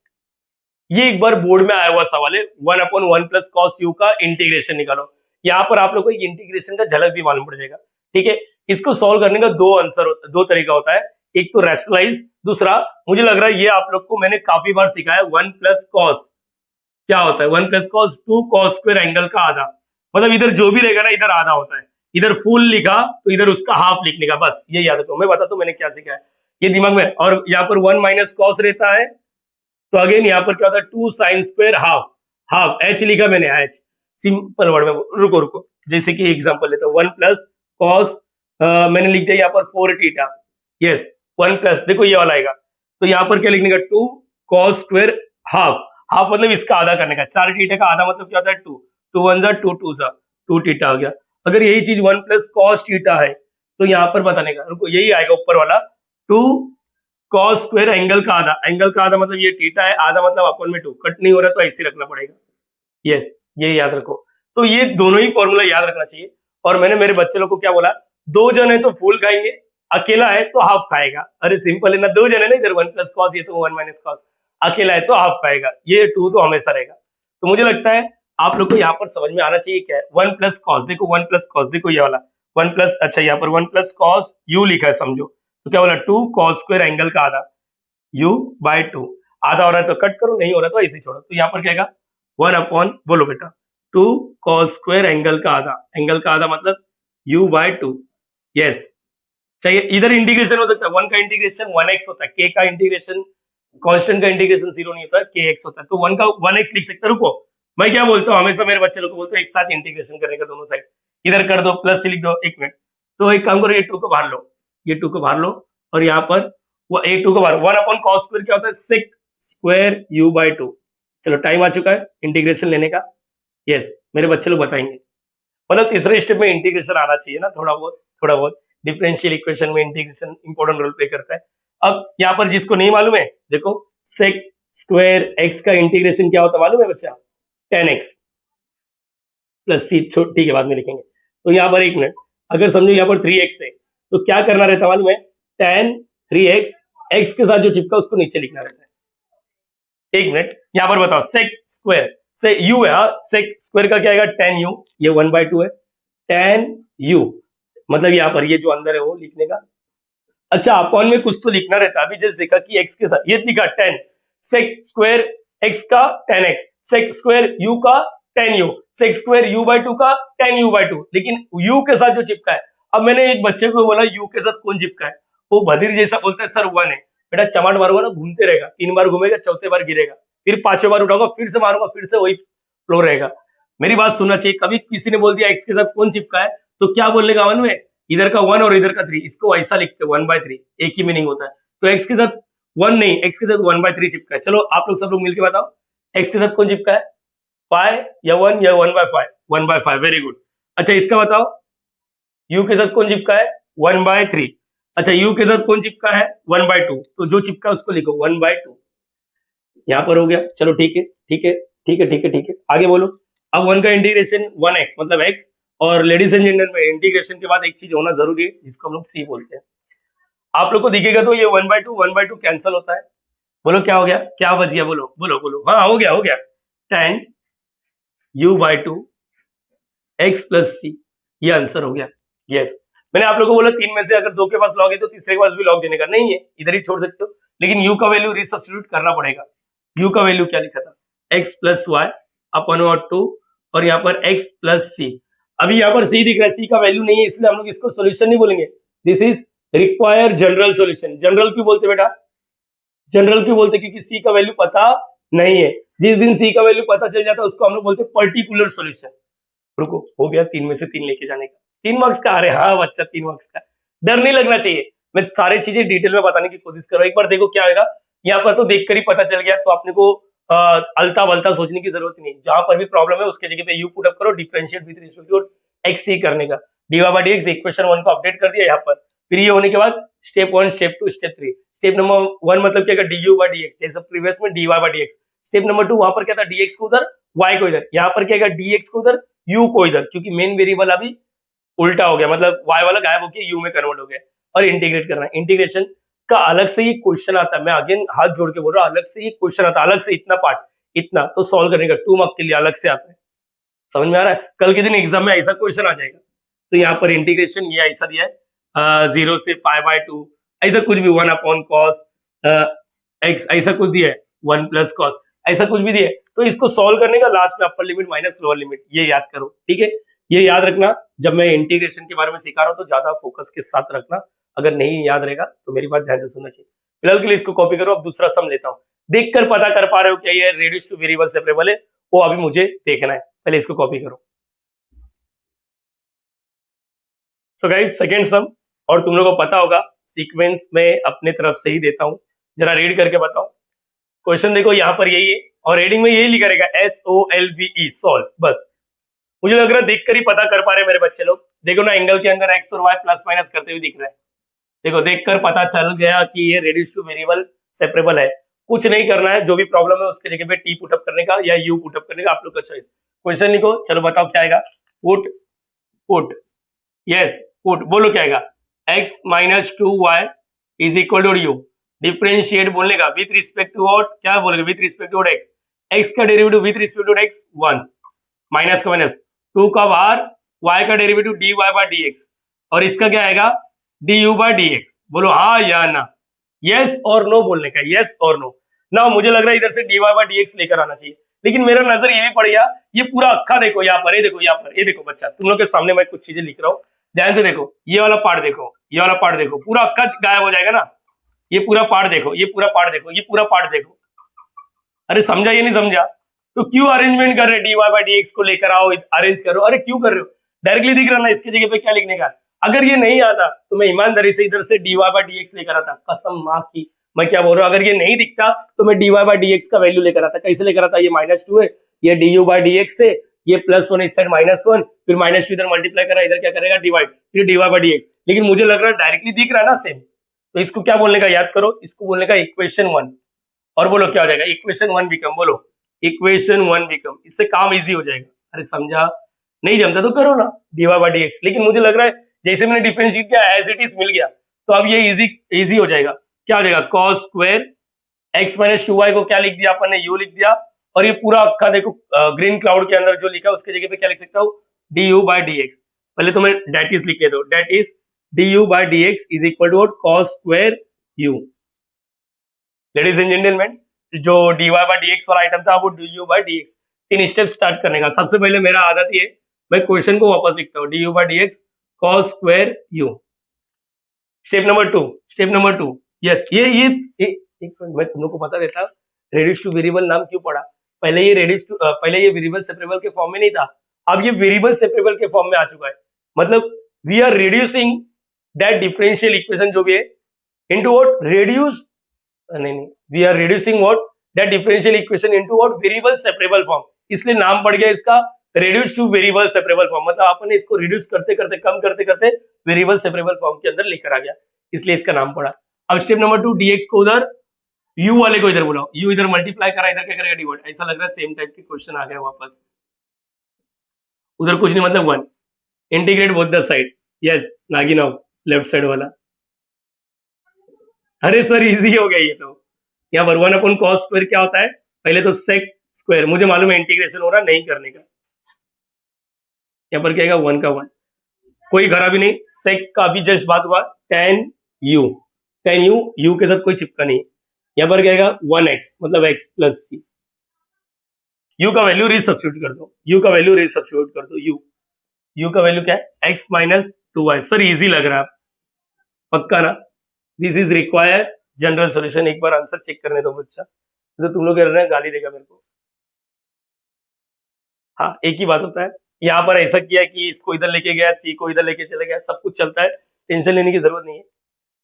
ये एक बार बोर्ड में आया हुआ सवाल है, 1/1 प्लस कॉस यू का इंटीग्रेशन निकालो। यहाँ पर आप लोग को एक इंटीग्रेशन का झलक भी मालूम पड़ जाएगा, ठीक है। इसको सॉल्व करने का दो आंसर होता है, दो तरीका होता है, एक तो रैशनलाइज, दूसरा मुझे लग रहा है ये आप लोग को मैंने काफी बार सिखाया, 1 प्लस कॉस क्या होता है, 1 plus cos 2 cos square angle का आधा, मतलब इधर जो भी रहेगा ना इधर आधा होता है, इधर फुल लिखा तो इधर उसका हाफ लिखने का, बस ये याद रखो। मैं बताता हूँ मैंने क्या सिखाया, ये दिमाग में। और यहाँ पर 1 माइनस कॉस रहता है, तो अगेन यहाँ पर क्या होता है 2 sine square half, half H लिखा मैंने, एच सिंपल वर्ड में। रुको रुको, जैसे कि एग्जांपल लेते हैं 1 प्लस कॉस, मैंने लिख दिया यहाँ पर 4 थीटा, यस 1 प्लस, देखो ये वाला आएगा, तो यहाँ पर क्या लिखने का 2 कॉस स्क्वायर हाफ, हाफ मतलब इसका आधा करने का, 4 थीटा का आधा मतलब क्या होता है 2, 2 1 जा 2 2 जा 2 थीटा आ गया। अगर यही चीज 1 प्लस कॉस थीटा है तो यहाँ पर बताने का, रुको यही आएगा ऊपर वाला 2 कॉस स्क्वायर एंगल का आधा, एंगल का आधा मतलब ये थीटा है, आधा मतलब अपन में 2, कट नहीं हो रहा तो ऐसे रखना पड़ेगा, यस ये याद रखो। तो ये दोनों ही फॉर्मूला याद रखना चाहिए। और मैंने मेरे बच्चे लोग को क्या बोला, दो जन है तो फुल खाएंगे, अकेला है तो हाफ खाएगा। अरे सिंपल है ना, दो जन है ना, इधर 1 प्लस कॉस, ये तो 1 माइनस कॉस, अकेला है तो हाफ खाएगा, ये 2 तो हमेशा रहेगा। तो मुझे लगता है आप लोग को यहाँ पर समझ में आना चाहिए क्या है 1 प्लस कॉस, देखो 1 प्लस कॉस, देखो ये वाला 1 प्लस, अच्छा यहाँ पर 1 प्लस कॉस यू लिखा है समझो, तो क्या बोला 2 कॉस स्क्वायर एंगल का आधा u बाय 2, आधा हो रहा है तो कट करो, नहीं हो रहा तो ऐसे छोड़ो, तो यहाँ पर क्या आएगा 1 अपॉन, बोलो बेटा 2 कॉस स्क्वायर एंगल का आधा, एंगल का आधा मतलब u बाय 2, यस। चाहिए इधर इंटीग्रेशन हो सकता है, 1 का इंटीग्रेशन 1x होता है, k का इंटीग्रेशन, कांस्टेंट का इंटीग्रेशन 0 नहीं होता है, kx होता है, तो 1 का 1x लिख सकते हैं। रुको मैं क्या बोलता हूँ, हमेशा मेरे बच्चे लोग को बोलता हूँ एक साथ इंटीग्रेशन करने का, दोनों साइड इधर कर दो, प्लस से लिख दो, एक मिनट, तो एक काम करो ये 2 को बाहर लो, ये 2 को बाहर लो, और यहाँ पर वो a2 को बाहर, 1 अपॉन कॉस स्क्वायर क्या होता है सेक स्क्वायर u बाय 2। चलो टाइम आ चुका है इंटीग्रेशन लेने का, यस मेरे बच्चे लोग बताएंगे, मतलब तीसरे स्टेप में इंटीग्रेशन आना चाहिए ना, थोड़ा बहुत थोड़ा बहुत, डिफरेंशियल इक्वेशन में इंटीग्रेशन इंपॉर्टेंट रोल प्ले करता है। अब यहाँ पर जिसको नहीं मालूम है देखो, सेक स्क्वायर x का इंटीग्रेशन क्या होता है मालूम है बच्चा, 10x प्लस c, ठीक है बाद में लिखेंगे। तो यहाँ पर एक मिनट, अगर समझो यहाँ पर 3x है तो क्या करना रहता है मालूम है, tan 3x, x के साथ जो चिपका उसको नीचे लिखना रहता है। एक मिनट यहाँ पर बताओ, सेक स्क्वायर से u है, सेक स्क्वायर का क्या आएगा tan u, ये 1/2 है, tan u मतलब यहाँ पर ये जो अंदर है वो लिखने का, अच्छा अपॉन में कुछ तो लिखना रहता है, अभी जस्ट देखा कि x के साथ ये लिखा 10 सेक स्क्वायर x का 10x, सेक स्क्वायर u का tan u, sec square u by 2 का tan u बाय 2, लेकिन u के साथ जो चिपका है, अब मैंने एक बच्चे को बोला u के साथ कौन चिपका है, वो बधिर जैसा बोलता है सर 1 है, बेटा चमाट मारूंगा ना घूमते रहेगा, 3 बार घूमेगा, चौथे बार गिरेगा, फिर 5वें बार उठाऊंगा, फिर से मारूंगा, फिर से वही फ्लो रहेगा। मेरी बात सुनना चाहिए, कभी किसी ने बोल दिया x के साथ कौन चिपका है तो क्या बोलने का मन में, इधर का 1 और इधर का 3, इसको ऐसा लिखते 1/3, एक ही मीनिंग होता है। तो x के साथ 1 नहीं, x के साथ 1/3 चिपका है। चलो आप लोग सब लोग मिलके बताओ x के साथ कौन चिपका है, 5 या 1 या 1/5, 1/5, वेरी गुड। अच्छा इसका बताओ u के साथ कौन चिपका है 1/3, अच्छा u के साथ कौन चिपका है 1/2, तो जो चिपका है उसको लिखो 1/2, यहाँ पर हो गया। चलो ठीक है ठीक है ठीक है ठीक है ठीक है, आगे बोलो। अब 1 का इंटीग्रेशन 1x मतलब x, और लेडीज एंड जेंटल में इंटीग्रेशन के बाद एक चीज होना जरूरी है जिसको हम लोग c बोलते हैं। आप लोग को दिखेगा तो ये 1/2 कैंसिल होता है, बोलो क्या हो गया, क्या बच गया, बोलो बोलो बोलो, हाँ हो गया tan u by 2 x plus c, ये आंसर हो गया। यस, मैंने आप लोगों को बोला 3 में से अगर 2 के पास लॉग है तो तीसरे के पास भी लॉग देने का नहीं है, इधर ही छोड़ सकते हो, लेकिन u का वैल्यू रिसब्स्टिट्यूट करना पड़ेगा। u का वैल्यू क्या लिखा था, x प्लस वाई अपन और 2, और यहाँ पर x प्लस सी। अभी यहाँ पर c दिख रहा है, c का वैल्यू नहीं है, इसलिए हम लोग इसको सोल्यूशन नहीं बोलेंगे, this is require general solution. General क्यों बोलते बेटा, जनरल क्यों बोलते, क्योंकि c का वैल्यू पता नहीं है। जिस दिन c का वैल्यू पता चल जाता है उसको हम लोग बोलते हैं पर्टिकुलर सोल्यूशन। रुको, हो गया 3 में से 3 लेके जाने का, 3 मार्क्स का। अरे हाँ बच्चा, 3 मार्क्स का, डर नहीं लगना चाहिए। मैं सारी चीजें डिटेल में बताने की कोशिश कर रहा हूँ। एक बार देखो क्या होगा, यहाँ पर तो देखकर ही पता चल गया, तो आपने को अलता वलता सोचने की जरूरत नहीं। जहां पर भी प्रॉब्लम है उसके जगह पे यू पुट अप करो, differentiate with respect to x c करने का, डीवाई बाई डीएक्स इक्वेशन 1 को अपडेट कर दिया यहाँ पर। फिर ये होने के बाद step 1, step 2, step 3। Step number 1 मतलब क्या, डी यू बाई डीएक्स, जैसे प्रीवियस में DY by DX. Step number 2 वहां पर क्या था, डीएक्स को उधर, वाई को इधर। यहाँ पर क्या, डीएक्स को उधर, यू को इधर, क्योंकि मेन वेरिएबल अभी उल्टा हो गया, मतलब वाई वाला गायब होकर यू में कन्वर्ट हो गया, और इंटीग्रेट करना है। इंटीग्रेशन का अलग से ही क्वेश्चन आता है, मैं अगेन हाथ जोड़ के बोल रहा हूँ, अलग से ही क्वेश्चन आता है, अलग से इतना पार्ट, इतना तो सॉल्व करने का 2 मार्क के लिए अलग से आता है। समझ में आ रहा है, कल के दिन एग्जाम में ऐसा क्वेश्चन आ जाएगा। तो यहाँ पर इंटीग्रेशन ये ऐसा दिया है, 0 से π/2, ऐसा कुछ भी, 1 अपॉन कॉस एक्स, ऐसा कुछ दिया है, 1 प्लस कॉस, ऐसा कुछ भी दिया है। तो इसको सॉल्व करने का लास्ट में upper limit minus lower limit, ये याद करो, ठीक है। ये याद रखना, जब मैं इंटीग्रेशन के बारे में सिखा रहा हूँ तो ज्यादा फोकस के साथ रखना, अगर नहीं याद रहेगा तो मेरी बात ध्यान से सुनना चाहिए। फिलहाल के लिए इसको कॉपी करो। अब दूसरा सम लेता हूँ, देखकर पता कर पा रहे हो क्या ये रेड्यूस टू वेरिएबल सेपरेबल है, वो अभी मुझे देखना है। पहले इसको कॉपी करो। सो गाइस, सेकंड सम, और तुम लोगों को पता होगा सीक्वेंस में अपने तरफ से ही देता हूँ, जरा रीड करके बताओ। क्वेश्चन देखो यहाँ पर यही है, और रीडिंग में यही लिखा रहेगा SOLVE, सॉल्व। बस मुझे लग रहा है देखकर ही पता कर पा रहे मेरे बच्चे लोग। देखो ना, एंगल के अंदर एक्स और वाई प्लस माइनस करते हुए दिख रहा है। देखो, देखकर पता चल गया कि ये रेड्यूस टू वेरिएबल सेपरेबल है। कुछ नहीं करना है, जो भी प्रॉब्लम है उसके जगह पे टी पुटअप करने का या यू पुटअप करने का, आप लोग का चॉइस। क्वेश्चन लिखो, चलो बताओ क्या आएगा। पुट, पुट, यस पुट, बोलो क्या आएगा, x minus 2y is equal to U. Differentiate बोलने का विथ रिस्पेक्ट टू व्हाट, क्या बोलेगा, with respect to x। x का derivative with respect to x 1, minus का माइनस, 2 का बाहर, y का डेरिवेटिव dy बाय dx, और इसका क्या आएगा, du बाय dx। बोलो हाँ या ना, यस और नो बोलने का, यस और नो ना। मुझे लग रहा है इधर से dy बाय dx लेकर आना चाहिए, लेकिन मेरा नजर ये भी पड़ गया, ये पूरा अक्खा देखो यहाँ पर, ये देखो यहाँ पर, ये देखो बच्चा, तुम लोग के सामने मैं कुछ चीजें लिख रहा हूँ, ध्यान से देखो। ये वाला पार्ट देखो, ये वाला पार्ट देखो, पूरा अक्खा गायब हो जाएगा ना। ये पूरा पार्ट देखो, ये पूरा पार्ट देखो, ये पूरा पार्ट देखो। अरे समझा ये नहीं समझा, तो क्यों अरेंजमेंट कर रहे, dy बाय dx को लेकर आओ, अरेंज करो। अरे क्यों कर रहे हो, डायरेक्टली दिख रहा ना, इसके जगह पे क्या लिखने का। अगर ये नहीं आता तो मैं ईमानदारी से इधर से dy बाय dx लेकर आता, कसम माँ की मैं क्या बोल रहा हूँ। अगर ये नहीं दिखता तो मैं dy बाय dx का वैल्यू लेकर आता। कैसे लेकर आता, ये -2 है, ये du बाय dx है, ये +1 इस साइड -1, फिर -2 इधर मल्टीप्लाई करा, इधर क्या करेगा डिवाइड, फिर dy बाय dx। लेकिन मुझे लग रहा है डायरेक्टली दिख रहा है ना सेम, तो इसको क्या बोलने का, याद करो, इसको बोलने का इक्वेशन 1। और बोलो क्या हो जाएगा, इक्वेशन 1 बिकम, बोलो इक्वेशन 1 बिकम, इससे काम इजी हो जाएगा। अरे समझा, नहीं जमता तो करो ना dy बाय dx, लेकिन मुझे लग रहा है जैसे मैंने डिफरेंशिएट किया एज इट इज मिल गया, तो अब ये इजी हो जाएगा। क्या हो जाएगा, cos square x minus 2y को क्या लिख दिया अपन ने, u लिख दिया, और ये पूरा अक्खा देखो ग्रीन क्लाउड के अंदर जो लिखा है उसके जगह पे क्या लिख सकता हूँ, du बाय dx। पहले तो मैं डेट इज लिख दो, that is du bye dx is equal to cos square u। Ladies and gentleman, जो dy बाय dx वाला आइटम था वो du bye dx। 3 step start करने का। सबसे पहले मेरा आदत ये, मैं क्वेश्चन को वापस लिखता हूँ, du bye dx cos square u। Step number 2, yes ये एक मैं तुम लोग को बता देता, रेड्यूस टू वेरिएबल नाम क्यों पड़ा। पहले ये वेरिएबल सेपरेबल के फॉर्म में नहीं था, अब ये वेरिएबल सेपरेबल के फॉर्म में आ चुका है। मतलब we are reducing that differential equation जो भी है इनटू व्हाट, रेड्यूस, नहीं, we are reducing what, that differential equation into what, variable separable form. इसलिए नाम पड़ गया इसका reduce to variable separable form. मतलब आपने इसको रिड्यूस करते करते, कम करते करते वेरिएबल सेपरेबल फॉर्म के अंदर लेकर आ गया, इसलिए इसका नाम पड़ा। अब स्टेप नंबर 2, dx को उधर, u वाले को इधर बुलाओ, u इधर मल्टीप्लाई करा, इधर क्या करेगा, डिवाइड। ऐसा लग रहा है सेम टाइप के क्वेश्चन आ गया वापस, उधर कुछ नहीं, मतलब 1। Integrate both the side, yes नागिनव लेफ्ट साइड वाला। अरे सर इजी हो गया ये तो। यहाँ पर 1 अपॉन कॉस स्क्वायर क्या होता है, पहले तो सेक स्क्वायर, मुझे मालूम है इंटीग्रेशन हो रहा नहीं करने का, यहाँ पर क्या आएगा 1 का 1, कोई खराबी नहीं। सेक का अभी जस्ट बात हुआ, tan u, u के साथ कोई चिपका नहीं। यहाँ पर क्या आएगा 1x मतलब x प्लस सी। u का वैल्यू रीसब्स्टिट्यूट कर दो, u का वैल्यू रीसब्स्टिट्यूट कर दो, u का वैल्यू क्या है x minus 2y। Sir easy लग रहा है पक्का ना? This is required general solution. एक बार आंसर चेक करने दो बच्चा, तो तुम लोग कह रहे हैं गाली देगा मेरे को। हाँ एक ही बात होता है, यहाँ पर ऐसा किया कि इसको इधर लेके गया, सी को इधर लेके चले गया, सब कुछ चलता है, टेंशन लेने की जरूरत नहीं है।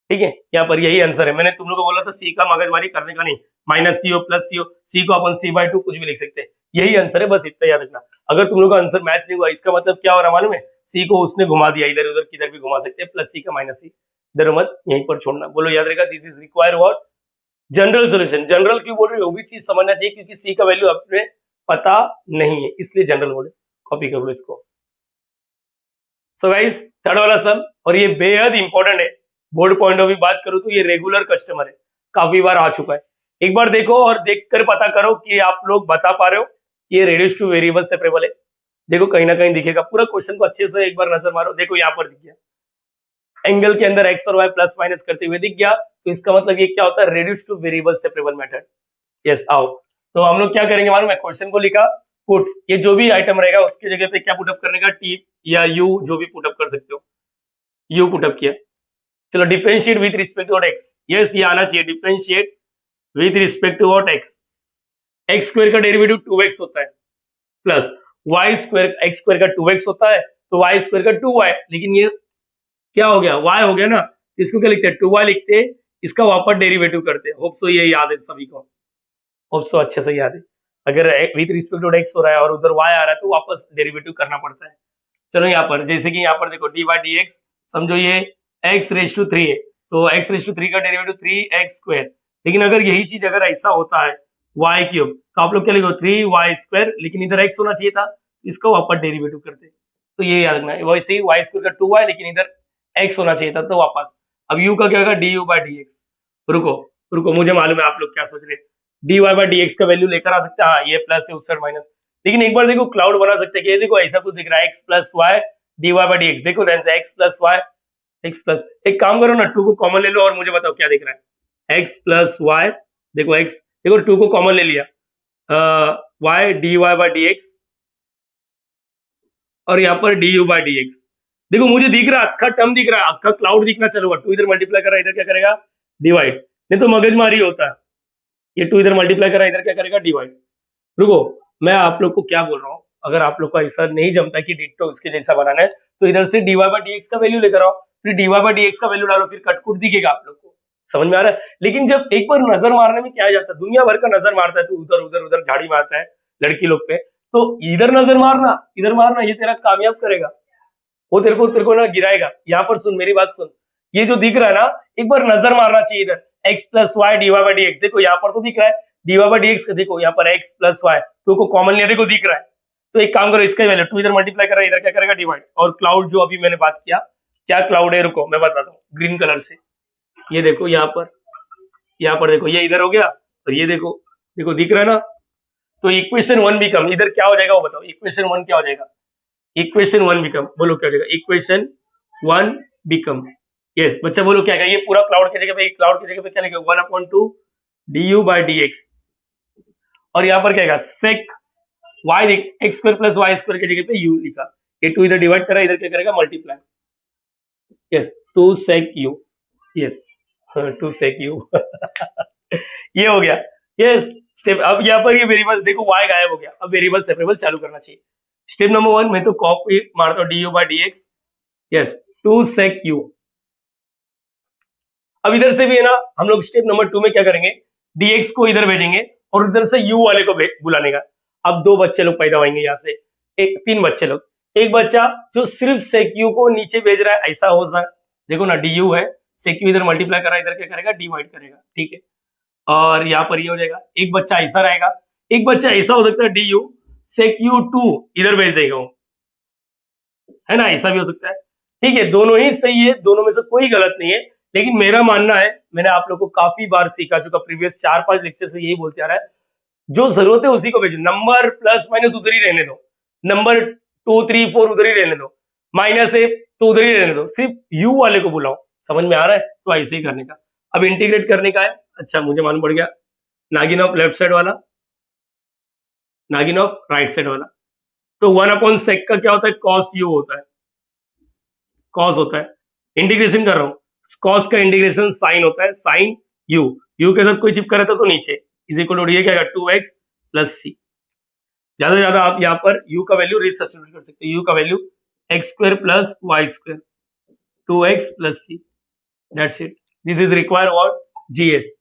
ठीक है, यहाँ पर यही आंसर है। मैंने तुम लोग को बोला था सी का मगजमारी करने का नहीं, माइनस सी ओ प्लस सी ओ, सी को अपन सी बाई 2 कुछ भी लिख सकते हैं, यही आंसर है, बस इतना याद रखना। अगर तुम लोग का आंसर मैच नहीं हुआ, इसका मतलब क्या हो रहा मालूम है, सी को उसने घुमा दिया इधर उधर, किधर भी घुमा सकते हैं, प्लस सी का माइनस सी, इधर मत यहीं पर छोड़ना। बोलो याद रहेगा, this is require what, general solution. General क्यों बोल रहे हो, वो भी चीज समझना चाहिए, क्योंकि सी का वैल्यू अपने पता नहीं है, इसलिए जनरल बोले। कॉपी कर लो इसको। सो गाइस थर्ड वाला सम, और ये बेहद इंपॉर्टेंट है, बोर्ड पॉइंट ऑफ व्यू बात करूं तो ये रेगुलर कस्टमर है, काफी बार आ चुका है। एक बार देखो और देखकर पता करो कि आप लोग बता पा रहे हो कि ये रेड्यूस टू वेरिएबल सेपरेबल है। देखो कहीं ना कहीं दिखेगा, पूरा क्वेश्चन को अच्छे से एक बार नजर मारो। देखो यहाँ पर दिख गया, एंगल के अंदर एक्स और वाई प्लस माइनस करते हुए दिख गया, तो इसका मतलब ये क्या होता है, reduce to variable separable method. Yes आओ, तो हम लोग क्या करेंगे मालूम है, क्वेश्चन को लिखा पुट, ये जो भी आइटम रहेगा उसकी जगह पे क्या पुटअप करने का, टी या यू, जो भी पुटअप कर सकते हो, यू पुटअप किया। चलो differentiate with respect to X, yes ये आना चाहिए, differentiate with respect to X. X square का डेरिवेटिव 2x होता है, plus Y square, X square का 2x होता है, तो वाई स्क्वायर का 2y, लेकिन ये क्या हो गया, y हो गया ना, तो इसको क्या लिखते हैं, 2y लिखते हैं, इसका वापस डेरिवेटिव करते हैं। होप सो ये याद है सभी को, होप सो अच्छे से याद है। अगर विथ रिस्पेक्ट टू एक्स हो रहा है और उधर y आ रहा है, तो वापस डेरिवेटिव करना पड़ता है। चलो यहाँ पर जैसे कि यहाँ पर देखो dy dx, समझो ये x रेज टू 3 है, तो x रेज टू 3 का डेरिवेटिव 3x स्क्वायर। लेकिन अगर यही चीज अगर ऐसा होता है y क्यूब, तो आप लोग क्या लिखो 3y स्क्वायर, लेकिन इधर x होना चाहिए था, इसका वापस डेरिवेटिव करते हैं। तो ये याद रखना है, वैसे ही y स्क्वायर का 2y, लेकिन इधर x होना चाहिए था, तो वापस। अब u का क्या होगा, du by dx। रुको रुको, मुझे मालूम है आप लोग क्या सोच रहे हैं, dy by dx का वैल्यू लेकर आ सकते हैं, हाँ ये प्लस है उस साइड माइनस, लेकिन एक बार देखो क्लाउड बना सकते हैं कि ये देखो ऐसा कुछ दिख रहा है, x plus Y dy by dx, देखो ध्यान से x plus Y, x plus, एक काम करो ना 2 को कॉमन ले लो और मुझे बताओ क्या दिख रहा है, x प्लस वाई, देखो x, देखो 2 को कॉमन ले लिया, y dy by dx, और यहाँ पर du by dx, देखो मुझे दिख रहा है, अक्खा टर्म दिख रहा है, अक्खा क्लाउड दिखना चालू हुआ, 2 इधर मल्टीप्लाई कर रहा है, इधर क्या करेगा, डिवाइड, नहीं तो मगजमारी होता है, ये 2 इधर मल्टीप्लाई कर रहा है, इधर क्या करेगा, डिवाइड। रुको मैं आप लोग को क्या बोल रहा हूँ, अगर आप लोग को ऐसा नहीं जमता कि डिट्टो उसके जैसा बनाना है, तो इधर से dy by dx का वैल्यू लेकर आओ, फिर dy by dx का वैल्यू डालो, फिर कटकुट दिखेगा आप लोग को, समझ में आ रहा है। लेकिन जब एक बार नजर मारने में क्या जाता है, दुनिया भर का नजर मारता है, तो उधर उधर उधर झाड़ी मारता है लड़की लोग पे, तो इधर नजर मारना, इधर मारना, ये तेरा कामयाब करेगा, वो तेरे को ना गिराएगा। यहाँ पर सुन मेरी बात सुन, ये जो दिख रहा है ना, एक बार नजर मारना चाहिए इधर, x plus Y dy by dx, देखो यहाँ पर तो दिख रहा है dy by dx का, देखो यहाँ पर x प्लस वाई, तो को कॉमन लिया, देखो दिख रहा है, तो एक काम करो, इसका वैल्यू 2 इधर मल्टीप्लाई कर रहा है, इधर क्या करेगा, डिवाइड। और क्लाउड जो अभी मैंने बात किया, क्या क्लाउड है, रुको मैं बताता हूँ, ग्रीन कलर से, ये देखो यहाँ पर देखो, ये इधर हो गया, और ये देखो देखो दिख रहा है ना, तो इक्वेशन 1 बिकम, इधर क्या हो जाएगा वो बताओ, इक्वेशन 1 क्या हो जाएगा, इक्वेशन 1 बिकम, बोलो क्या हो जाएगा, इक्वेशन 1 बिकम, यस बच्चा बोलो क्या है, ये पूरा क्लाउड की जगह पे, क्लाउड की जगह पे क्या लिखेगा, 1/2 du by dx, और यहाँ पर क्या है, sec y, X square plus Y square की जगह पे u लिखा, ये 2 इधर डिवाइड करा, इधर क्या करेगा, multiply, yes 2 sec u, yes 2 sec u ये हो गया, यस स्टेप। अब यहाँ पर ये वेरिएबल देखो y गायब हो गया, अब वेरिएबल सेपरेबल चालू करना चाहिए। स्टेप नंबर 1 मैं तो कॉपी मारता हूँ, du by dx, yes 2 sec u। अब इधर से भी है ना, हम लोग स्टेप नंबर 2 में क्या करेंगे, dx को इधर भेजेंगे और इधर से u वाले को बुलाने का। अब 2 बच्चे लोग पैदा होंगे यहाँ से, 3 बच्चे लोग, एक बच्चा जो सिर्फ sec u को नीचे भेज रहा है, ऐसा हो जाए, देखो ना du है, sec u इधर मल्टीप्लाई कर रहा है, इधर क्या करेगा, डिवाइड करेगा, ठीक है, और यहाँ पर ये हो जाएगा। एक बच्चा ऐसा रहेगा, एक बच्चा ऐसा हो सकता है, du sec u2 इधर भेज देगा वो, है ना, ऐसा भी हो सकता है, ठीक है, दोनों ही सही है, दोनों में से कोई गलत नहीं है। लेकिन मेरा मानना है, मैंने आप लोग को काफी बार सिखा चुका, प्रीवियस 4-5 लेक्चर से यही बोलते आ रहा है, जो जरूरत है उसी को भेजो, नंबर प्लस माइनस उधर ही रहने दो, नंबर 2 3 4 उधर ही रहने दो, माइनस ए तो उधर ही रहने दो, सिर्फ यू वाले को बुलाओ। समझ में आ रहा है? तो ऐसे ही करने का। अब इंटीग्रेट करने का है। अच्छा मुझे मालूम पड़ गया, नागिन ऑफ लेफ्ट साइड वाला, नागिन ऑफ राइट साइड वाला। तो 1/sec का क्या होता है? कॉस यू होता है, कॉस होता है। इंटीग्रेशन कर रहा हूँ, कॉस का इंटीग्रेशन साइन होता है, साइन यू, यू के साथ कोई चिपका रहता तो नीचे इज इक्वल टू ये क्या 2x प्लस सी। ज्यादा से ज्यादा आप यहाँ पर u का वैल्यू रिसब्स्टिट्यूट कर सकते हो, u का value x² plus y², 2x plus C, that's it. This is require what? GS,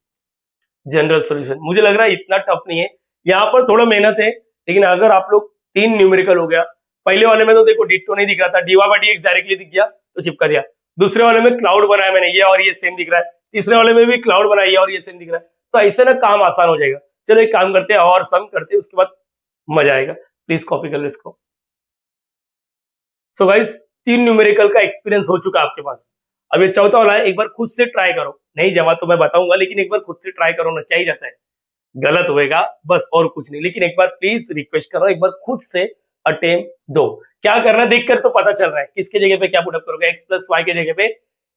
general solution. मुझे लग रहा है इतना टफ नहीं है, यहाँ पर थोड़ा मेहनत है, लेकिन अगर आप लोग 3 न्यूमेरिकल हो गया, पहले वाले में तो देखो डिट्टो नहीं दिख रहा था, dy/dx डायरेक्टली दिख गया तो चिपका दिया। दूसरे वाले में क्लाउड बनाया मैंने, ये और ये सेम दिख रहा है। तीसरे वाले में भी क्लाउड बनाया और ये सेम दिख रहा है। तो ऐसे ना काम आसान हो जाएगा। चलो एक काम करते हैं और सम करते हैं, उसके बाद मजा आएगा। प्लीज कॉपी कर लो इसको। सो गाइस 3 न्यूमेरिकल का एक्सपीरियंस हो चुका है आपके पास। अब ये चौथा वाला है, एक बार खुद से ट्राई करो। नहीं जमा तो मैं बताऊंगा, लेकिन एक बार खुद से ट्राई करो ना, क्या ही जाता है, गलत होएगा बस और कुछ नहीं। लेकिन एक बार प्लीज रिक्वेस्ट कर रहा हूं, एक बार खुद से अटेम्प्ट दो। क्या करना देखकर तो पता चल रहा है, किसके जगह पे क्या पुटअप करोगे, x प्लस वाई के जगह पे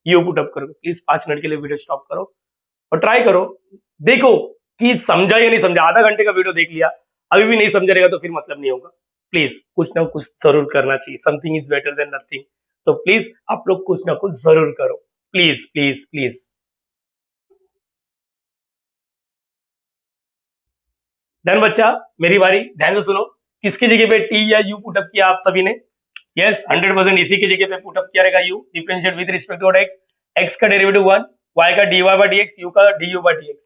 यू पुटअप करोगे। प्लीज 5 मिनट के लिए वीडियो स्टॉप करो और ट्राई करो, देखो कि समझा या नहीं समझा। आधा घंटे का वीडियो देख लिया, अभी भी नहीं समझ रहेगा तो फिर मतलब नहीं होगा। प्लीज कुछ ना कुछ जरूर करना चाहिए, something is better than nothing. तो प्लीज आप लोग कुछ ना कुछ जरूर करो, प्लीज प्लीज प्लीज। डन बच्चा, मेरी बारी, ध्यान से सुनो। किसकी जगह पे टी या यू पुटअप किया आप सभी ने? यस 100% इसी की जगह पे पुटअप किया रहेगा U. Differentiate with respect to X, X का डेरिवेटिव 1, वाई का dy/dx, यू का du/dx।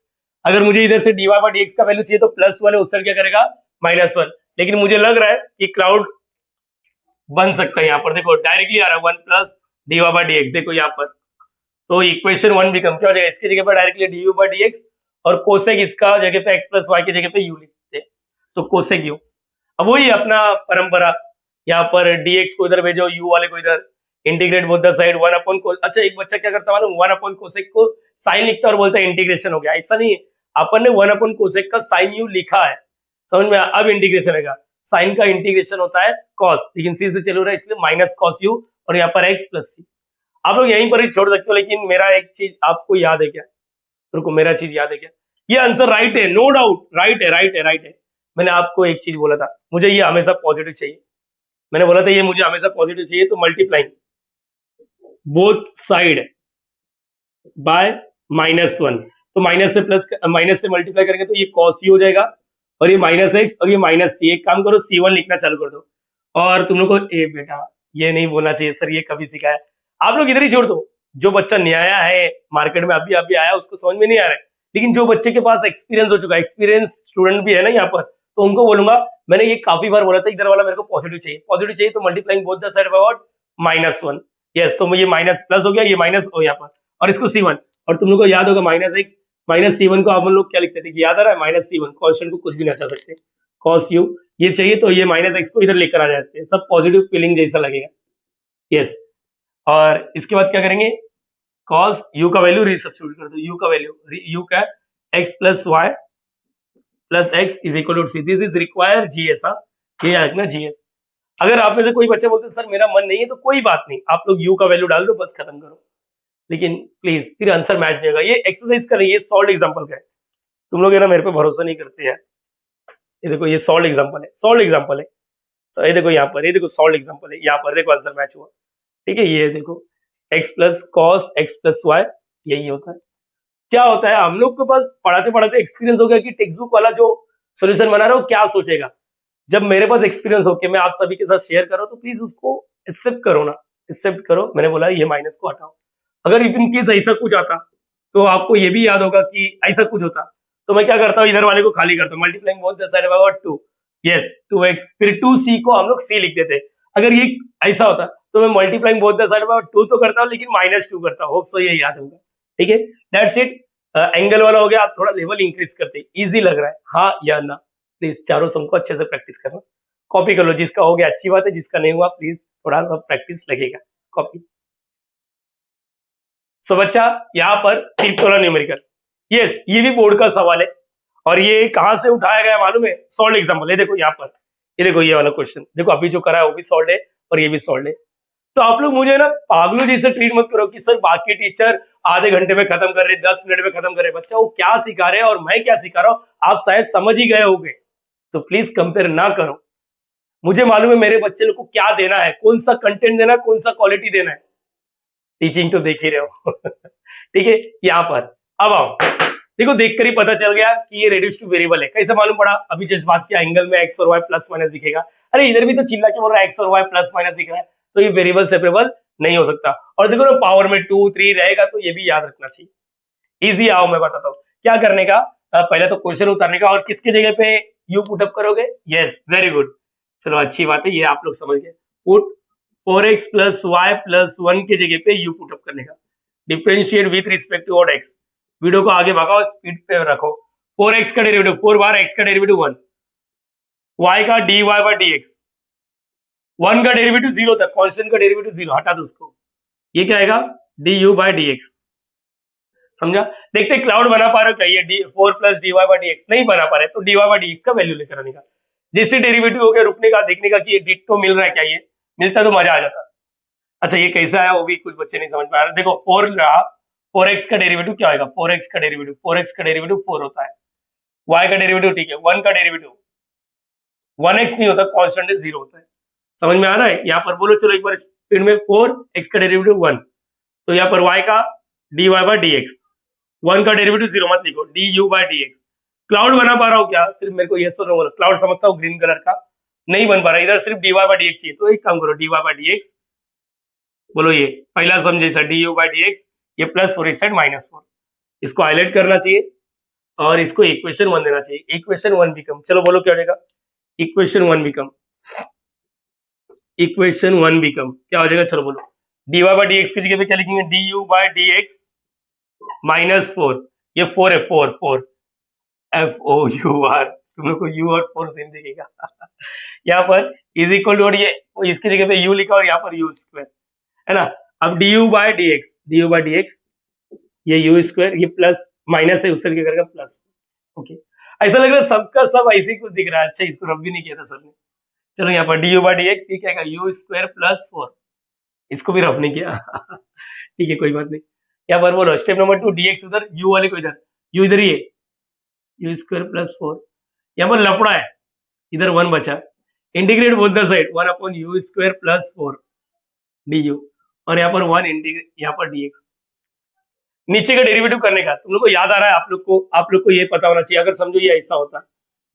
अगर मुझे इधर से dy/dx का वैल्यू चाहिए तो +1 है, उस साइड क्या करेगा -1। लेकिन मुझे लग रहा है कि क्लाउड बन सकता है यहाँ पर। देखो डायरेक्टली आ रहा है 1 प्लस dy/dx, देखो यहाँ पर। तो इक्वेशन 1 बिकम क्या हो जाएगा, इसकी जगह पर डायरेक्टली du/dx और कोसेक इसका जगह पे x प्लस वाई की जगह पे u लिखते हैं, तो कोसेक u। अब वही अपना परंपरा, यहाँ पर dx को इधर भेजो, u वाले को इधर, integrate both the side 1/cos। अच्छा एक बच्चा क्या करता है मालूम, 1/cosec को साइन लिखता है और बोलता है इंटीग्रेशन हो गया। ऐसा नहीं है, अपन ने 1/cosec का साइन u लिखा है, समझ में? अब इंटीग्रेशन है, साइन का इंटीग्रेशन होता है cos, लेकिन c से चल रहा है इसलिए -cos u और यहाँ पर x प्लस सी। आप लोग यहीं पर ही छोड़ सकते हो, लेकिन मेरा एक चीज आपको याद है क्या? रुको, मेरा चीज याद है क्या? ये आंसर राइट है, नो डाउट, राइट है, राइट है, राइट है। मैंने आपको एक चीज बोला था, मुझे ये हमेशा पॉजिटिव चाहिए। मैंने बोला था ये मुझे हमेशा पॉजिटिव चाहिए, तो मल्टीप्लाइंग बोथ साइड बाय -1, तो माइनस से प्लस, माइनस से मल्टीप्लाई करेंगे तो ये cos c हो जाएगा और ये -x और ये -c। एक काम करो c1 लिखना चालू कर दो। और तुम लोग को ए बेटा ये नहीं बोलना चाहिए सर, ये कभी सिखाया, आप लोग इधर ही छोड़ दो। जो बच्चा नया है मार्केट में, अभी अभी आया, उसको समझ में नहीं आ रहा है, लेकिन जो बच्चे के पास एक्सपीरियंस हो चुका है, एक्सपीरियंस स्टूडेंट भी है ना यहाँ पर, तो उनको बोलूंगा, मैंने ये काफी बार बोला था, इधर वाला मेरे को पॉजिटिव चाहिए, पॉजिटिव चाहिए, तो multiplying both the side by what -1। Yes, तो ये माइनस प्लस हो गया, ये माइनस हो यहाँ पर, और इसको c1। और तुम लोग को याद होगा -x -c1 को आप लोग क्या लिखते थे, याद आ रहा है? -c1 कॉन्स्टेंट को कुछ भी नचा सकते, cos u। ये चाहिए तो ये -x को इधर लेकर आ जाते हैं, सब पॉजिटिव फीलिंग जैसा लगेगा। यस, और इसके बाद क्या करेंगे, cos u का वैल्यू रीसब्स्टिट्यूट कर दो, u का वैल्यू, u का x plus Y plus x is equal to C. This is require GS. ये है ना जीएस। अगर आप में से कोई बच्चा बोलते सर मेरा मन नहीं है, तो कोई बात नहीं, आप लोग u का वैल्यू डाल दो, बस खत्म करो। लेकिन प्लीज फिर आंसर मैच नहीं होगा। ये एक्सरसाइज का नहीं, ये सॉल्व एग्जांपल का है। तुम लोग है ना मेरे पे भरोसा नहीं करते हैं। ये देखो ये सॉल्व एग्जांपल है, सॉल्व एग्जांपल है। तो ये देखो यहाँ पर, ये देखो सॉल्व एग्जांपल है, यहाँ पर देखो आंसर मैच हुआ। ठीक है, ये देखो x plus cos x plus Y, यही होता है। क्या होता है, हम लोग के पास पढ़ाते पढ़ाते एक्सपीरियंस हो गया कि टेक्स्ट बुक वाला जो सॉल्यूशन बना रहा है वो क्या सोचेगा। जब मेरे पास एक्सपीरियंस हो के मैं आप सभी के साथ शेयर करो, तो प्लीज उसको एक्सेप्ट करो ना, एक्सेप्ट करो। मैंने बोला ये माइनस को हटाओ। अगर इन केस ऐसा कुछ आता तो आपको ये भी याद होगा कि ऐसा कुछ होता, तो मैं क्या करता हूँ, इधर वाले को खाली करता हूँ, multiplying both the side by 2। Yes 2x, फिर 2c को हम लोग c लिख देते। अगर ये ऐसा होता तो मैं multiplying both the side by 2 तो करता हूँ, लेकिन -2 करता हूँ। होप सो ये याद होगा। ठीक है, दैट्स इट। एंगल वाला हो गया, आप थोड़ा लेवल इंक्रीज करते, इजी लग रहा है हाँ या ना? प्लीज चारों सम को अच्छे से प्रैक्टिस करना, कॉपी कर लो। जिसका हो गया अच्छी बात है, जिसका नहीं हुआ प्लीज थोड़ा प्रैक्टिस लगेगा, कॉपी। सो बच्चा यहाँ पर फिफ्थ वाला न्यूमेरिकल, यस ये भी बोर्ड का सवाल है, और ये कहां से उठाया गया मालूम है? सॉल्व एग्जांपल है। देखो यहाँ पर ये देखो ये वाला क्वेश्चन देखो, अभी जो करा है वो भी सॉल्व है और ये भी सॉल्व है। तो आप लोग मुझे ना पागलों जैसे ट्रीट मत करो कि सर बाकी टीचर आधे घंटे में खत्म कर रहे, 10 मिनट में खत्म कर रहे। बच्चा वो क्या सिखा रहे हैं और मैं क्या सिखा रहा हूँ आप शायद समझ ही गए होंगे। तो प्लीज कंपेयर ना करो। मुझे मालूम है मेरे बच्चे लोग को क्या देना है, कौन सा कंटेंट देना है, कौन सा क्वालिटी देना है। टीचिंग तो देख ही रहे हो। ठीक है, यहाँ पर अब आओ, देखो देखकर ही पता चल गया कि ये रेड्यूस टू वेरिएबल है। कैसे मालूम पड़ा? अभी जस्ट बात किया एंगल में एक्स और वाई प्लस माइनस दिखेगा। अरे इधर भी तो चिल्ला के बोल रहा है एक्स और वाई प्लस माइनस दिख रहा है, तो ये वेरिएबल सेपरेबल नहीं हो सकता। और देखो ना पावर में 2 3 रहेगा, तो ये भी याद रखना चाहिए। इजी आओ मैं बताता हूँ क्या करने का। पहले तो क्वेश्चन उतारने का, और किसके जगह पे यू पुटअप करोगे? यस वेरी गुड, चलो अच्छी बात है, ये आप लोग समझ गए। Put 4x plus Y plus 1 के जगह पे यू पुटअप करने का। Differentiate with respect to x। Video को आगे भगाओ, स्पीड पे रखो। 4x का डेरिवेटिव 4 बार x का डेरिवेटिव 1, y का dy बाय dx, 1 का डेरिवेटिव 0 था, कांस्टेंट का डेरिवेटिव 0, हटा दो उसको। ये क्या आएगा? du bye dx। समझा? देखते क्लाउड बना पा रहे हो क्या? ये 4 प्लस dy बाय dx नहीं बना पा रहे, तो dy बाय dx का वैल्यू लेकर आने का। जिससे डेरिवेटिव हो गया, रुकने का, देखने का कि ये डिट्टो मिल रहा है क्या, ये मिलता तो मजा आ जाता। अच्छा ये कैसा आया वो भी कुछ बच्चे नहीं समझ पा रहे। देखो 4 रहा, 4x का डेरिवेटिव क्या होगा? 4x का डेरिवेटिव 4 होता है। y का डेरिवेटिव ठीक है, 1 का डेरिवेटिव 1x नहीं होता, कांस्टेंट है 0 होता है। समझ में आ रहा है? यहाँ पर बोलो चलो एक बार स्पीड में, 4x का डेरिवेटिव 1, तो यहाँ पर y का dy बाय dx, 1 का डेरिवेटिव 0 मत लिखो, du बाय dx। क्लाउड बना पा रहा हूँ क्या? सिर्फ मेरे को यस और नो बोलो। क्लाउड समझता हूँ ग्रीन कलर का, नहीं बन पा रहा, इधर सिर्फ dy बाय dx चाहिए, तो एक काम करो dy बाय dx बोलो, ये पहला सम जैसा du बाय dx, ये प्लस 4 इस साइड -4, इसको हाईलाइट करना चाहिए और इसको इक्वेशन 1 देना चाहिए। इक्वेशन 1 बिकम, चलो बोलो क्या हो जाएगा? इक्वेशन 1 बिकम, इक्वेशन 1 बिकम क्या हो जाएगा? चलो बोलो, dy बाय dx की जगह पे क्या लिखेंगे? du बाय dx -4, ये 4 है, 4 FOUR, तुम लोग को u और 4 सेम दिखेगा। यहाँ पर इज इक्वल टू, और ये इसकी जगह पे u लिखा और यहाँ पर u स्क्वायर है ना। अब du बाय dx, ये u स्क्वायर, ये प्लस माइनस है, उससे क्या करेगा? प्लस। ओके, ऐसा लग रहा है सबका सब ऐसे ही कुछ दिख रहा है। अच्छा इसको रब भी नहीं किया था सर ने। चलो यहाँ पर du बाय dx, ये क्या आएगा? u स्क्वायर प्लस 4, इसको भी रब नहीं किया। ठीक है कोई बात नहीं। यहाँ पर बोलो स्टेप नंबर 2, dx उधर, u वाले को इधर, u इधर, ये u स्क्वायर प्लस 4, यहाँ पर लपड़ा है, इधर 1 बचा। Integrate both the side, 1 upon u square plus 4 du, और यहाँ पर 1 इंटीग्रेट, यहाँ पर dx। नीचे का डेरिवेटिव करने का तुम लोग को याद आ रहा है? आप लोग को ये पता होना चाहिए। अगर समझो ये ऐसा होता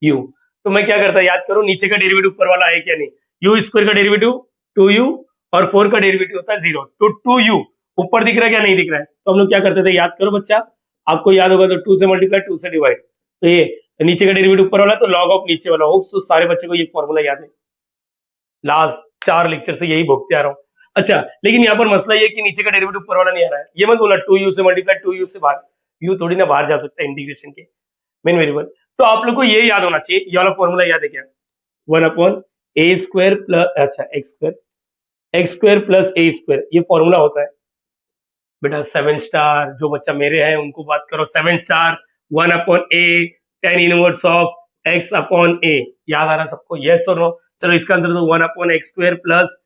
u, तो मैं क्या करता, याद करो नीचे का डेरिवेटिव ऊपर वाला है क्या? नहीं, u स्क्वायर का डेरिवेटिव 2u और 4 का डेरिवेटिव होता है 0, तो 2u ऊपर दिख रहा है क्या? नहीं दिख रहा है, तो हम लोग क्या करते थे? याद करो बच्चा, आपको याद होगा तो 2 से मल्टीप्लाई, 2 से डिवाइड, तो ये नीचे का डेरिवेटिव ऊपर वाला, तो लॉग ऑफ नीचे वाला। होप सो सारे बच्चे को ये फॉर्मूला याद है, लास्ट 4 लेक्चर से यही भोगते आ रहा हूँ। अच्छा लेकिन यहाँ पर मसला ये कि नीचे का डेरिवेटिव ऊपर वाला नहीं आ रहा है। ये मत बोला 2u से मल्टीप्लाई, 2u से बाहर, u थोड़ी ना बाहर जा सकता है इंटीग्रेशन के मेन वेरिएबल। तो आप लोग को ये याद होना चाहिए, ये वाला फॉर्मूला याद है क्या? 1 अपॉन ए स्क्वायर प्लस, अच्छा एक्स स्क्वायर प्लस ए स्क्वायर, ये फॉर्मूला होता है बेटा। 7 स्टार जो बच्चा मेरे हैं उनको बात करो। 7 star 1 upon A tan inverse of x upon a, याद आ रहा है सबको? यस और नो? चलो इसका आंसर तो 1 अपॉन एक्स स्क्वायर प्लस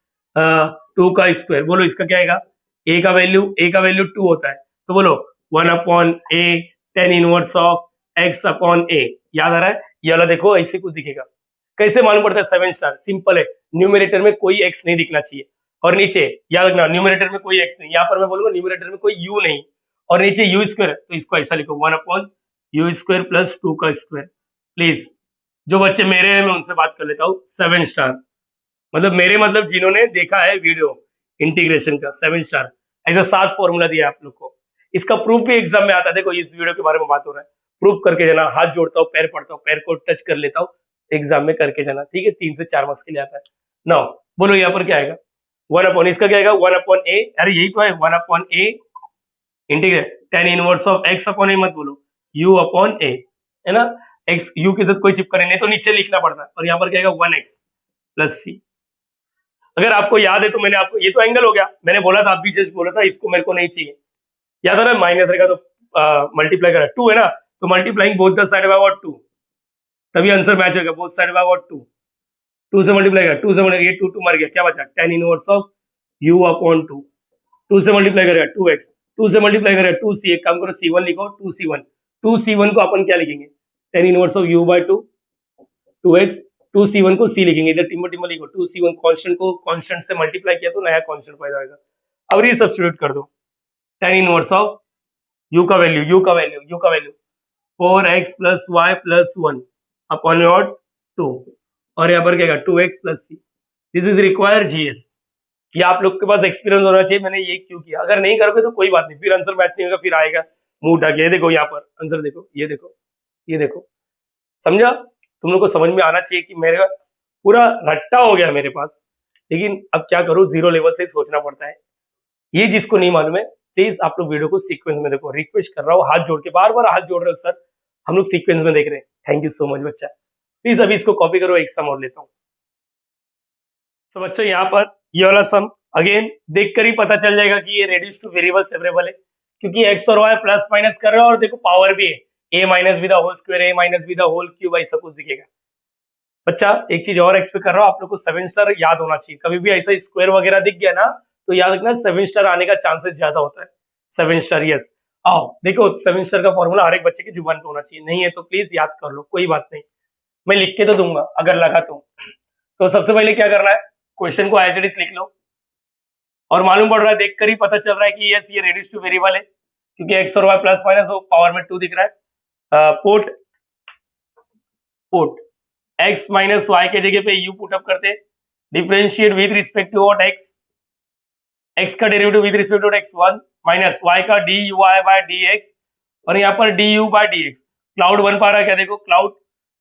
2 का स्क्वायर। बोलो इसका क्या आएगा? a का वैल्यू 2 होता है, तो बोलो 1 upon a tan inverse of x upon a। याद आ रहा है? ये वाला देखो ऐसे कुछ दिखेगा। कैसे मालूम पड़ता है? 7 स्टार सिंपल है, न्यूमरेटर में कोई x नहीं दिखना चाहिए, और नीचे याद रखना न्यूमरेटर में कोई x नहीं। यहाँ पर मैं बोलूंगा न्यूमरेटर में कोई u नहीं, और नीचे u स्क्वायर, तो इसको ऐसा लिखो 1 अपॉन u स्क्वायर प्लस 2 का स्क्वायर। प्लीज जो बच्चे मेरे हैं मैं उनसे बात कर लेता हूँ। 7 स्टार मतलब मेरे, मतलब जिन्होंने देखा है वीडियो इंटीग्रेशन का, 7 स्टार ऐसा 7 फॉर्मूला दिया आप लोग को। इसका प्रूफ भी एग्जाम में आता है। देखो इस वीडियो के बारे में बात हो रहा है, प्रूफ करके जाना। हाथ जोड़ता हूँ, पैर पड़ता हूँ, पैर को टच कर लेता हूँ, एग्जाम में करके जाना, ठीक है? 3 से 4 मार्क्स के लिए आता है। नौ बोलो यहाँ पर क्या आएगा? 1 अपॉन, इसका क्या आएगा? 1 अपॉन ए, अरे यही तो है 1 upon a integrate tan inverse of x upon a, मत बोलो u अपॉन a, है ना? x u के साथ कोई चिपका नहीं तो नीचे लिखना पड़ता है, और यहाँ पर क्या आएगा? 1x plus c। अगर आपको याद है तो मैंने आपको, ये तो एंगल हो गया, मैंने बोला था, आप भी जस्ट बोला था इसको मेरे को नहीं चाहिए, याद है ना? माइनस रहेगा तो मल्टीप्लाई करा, 2 है ना, तो multiplying both the side by what 2, तभी आंसर मैच होगा, बोथ साइड बाय व्हाट 2। 2 से मल्टीप्लाई करेगा 2 से मल्टीप्लाई, ये 2 2 मर गया, क्या बचा tan inverse of u upon 2। 2 से मल्टीप्लाई करेगा 2x, 2 से मल्टीप्लाई करेगा 2c, एक काम करो c1 लिखो 2c1, 2c1 को अपन क्या लिखेंगे tan inverse of u by 2 2x, 2c1 को c लिखेंगे, इधर टिम्बर टिम्बर लिखो, 2c1 कांस्टेंट को कांस्टेंट से मल्टीप्लाई किया तो नया कांस्टेंट पैदा होगा। अब ये सब्स्टिट्यूट कर दो, tan इनवर्स ऑफ u का value 4x plus y plus 1 upon 2, और यहाँ पर क्या 2x plus c। This is require GS. ये आप लोग के पास एक्सपीरियंस होना चाहिए, मैंने ये क्यों किया। अगर नहीं करोगे तो कोई बात नहीं, फिर आंसर मैच नहीं होगा, फिर आएगा मुंह उठा के। देखो यहाँ पर आंसर देखो, ये देखो, समझा? तुम लोग को समझ में आना चाहिए कि मेरा पूरा रट्टा हो गया मेरे पास, लेकिन अब क्या करूं, जीरो लेवल से सोचना पड़ता है। ये जिसको नहीं मालूम है प्लीज आप लोग वीडियो को सीक्वेंस में देखो, रिक्वेस्ट कर रहा हूँ हाथ जोड़ के, बार बार हाथ जोड़ रहे हो सर, हम लोग सीक्वेंस में देख रहे हैं। थैंक यू सो मच बच्चा, प्लीज अभी इसको कॉपी करो, एक सम और लेता हूँ। तो बच्चा यहाँ पर ये वाला सम अगेन देखकर ही पता चल जाएगा कि ये रेड्यूस टू वेरिएबल सेपरेबल है, क्योंकि एक्स और वाई प्लस माइनस कर रहे हो और देखो पावर भी है, a minus B the whole square, a minus B the whole cube, ऐसा कुछ दिखेगा। बच्चा एक चीज और एक्सपेक्ट कर रहा हूँ, आप लोग को 7 स्टार याद होना चाहिए। कभी भी ऐसा स्क्वायर वगैरह दिख गया ना तो याद रखना 7 स्टार आने का चांसेस ज्यादा होता है। 7 स्टार, यस। आओ देखो 7 स्टार का फॉर्मूला हर एक बच्चे की जुबान पे होना चाहिए, नहीं है तो प्लीज याद कर लो, कोई बात नहीं, मैं लिख के तो दूंगा अगर लगा तो सबसे पहले क्या करना है, क्वेश्चन को एज इट इज लिख लो, और मालूम पड़ रहा है, देखकर ही पता चल रहा है कि यस ये रेड्यूस टू वेरिएबल है, क्योंकि एक्स और वाई प्लस माइनस पावर में 2 दिख रहा है। पुट x माइनस वाई के जगह पे u पुट अप करते हैं, differentiate with respect to what x का derivative with respect to x1 minus y का dy बाय dx, और यहाँ पर du बाय dx। क्लाउड बन पा रहा है क्या, देखो क्लाउड,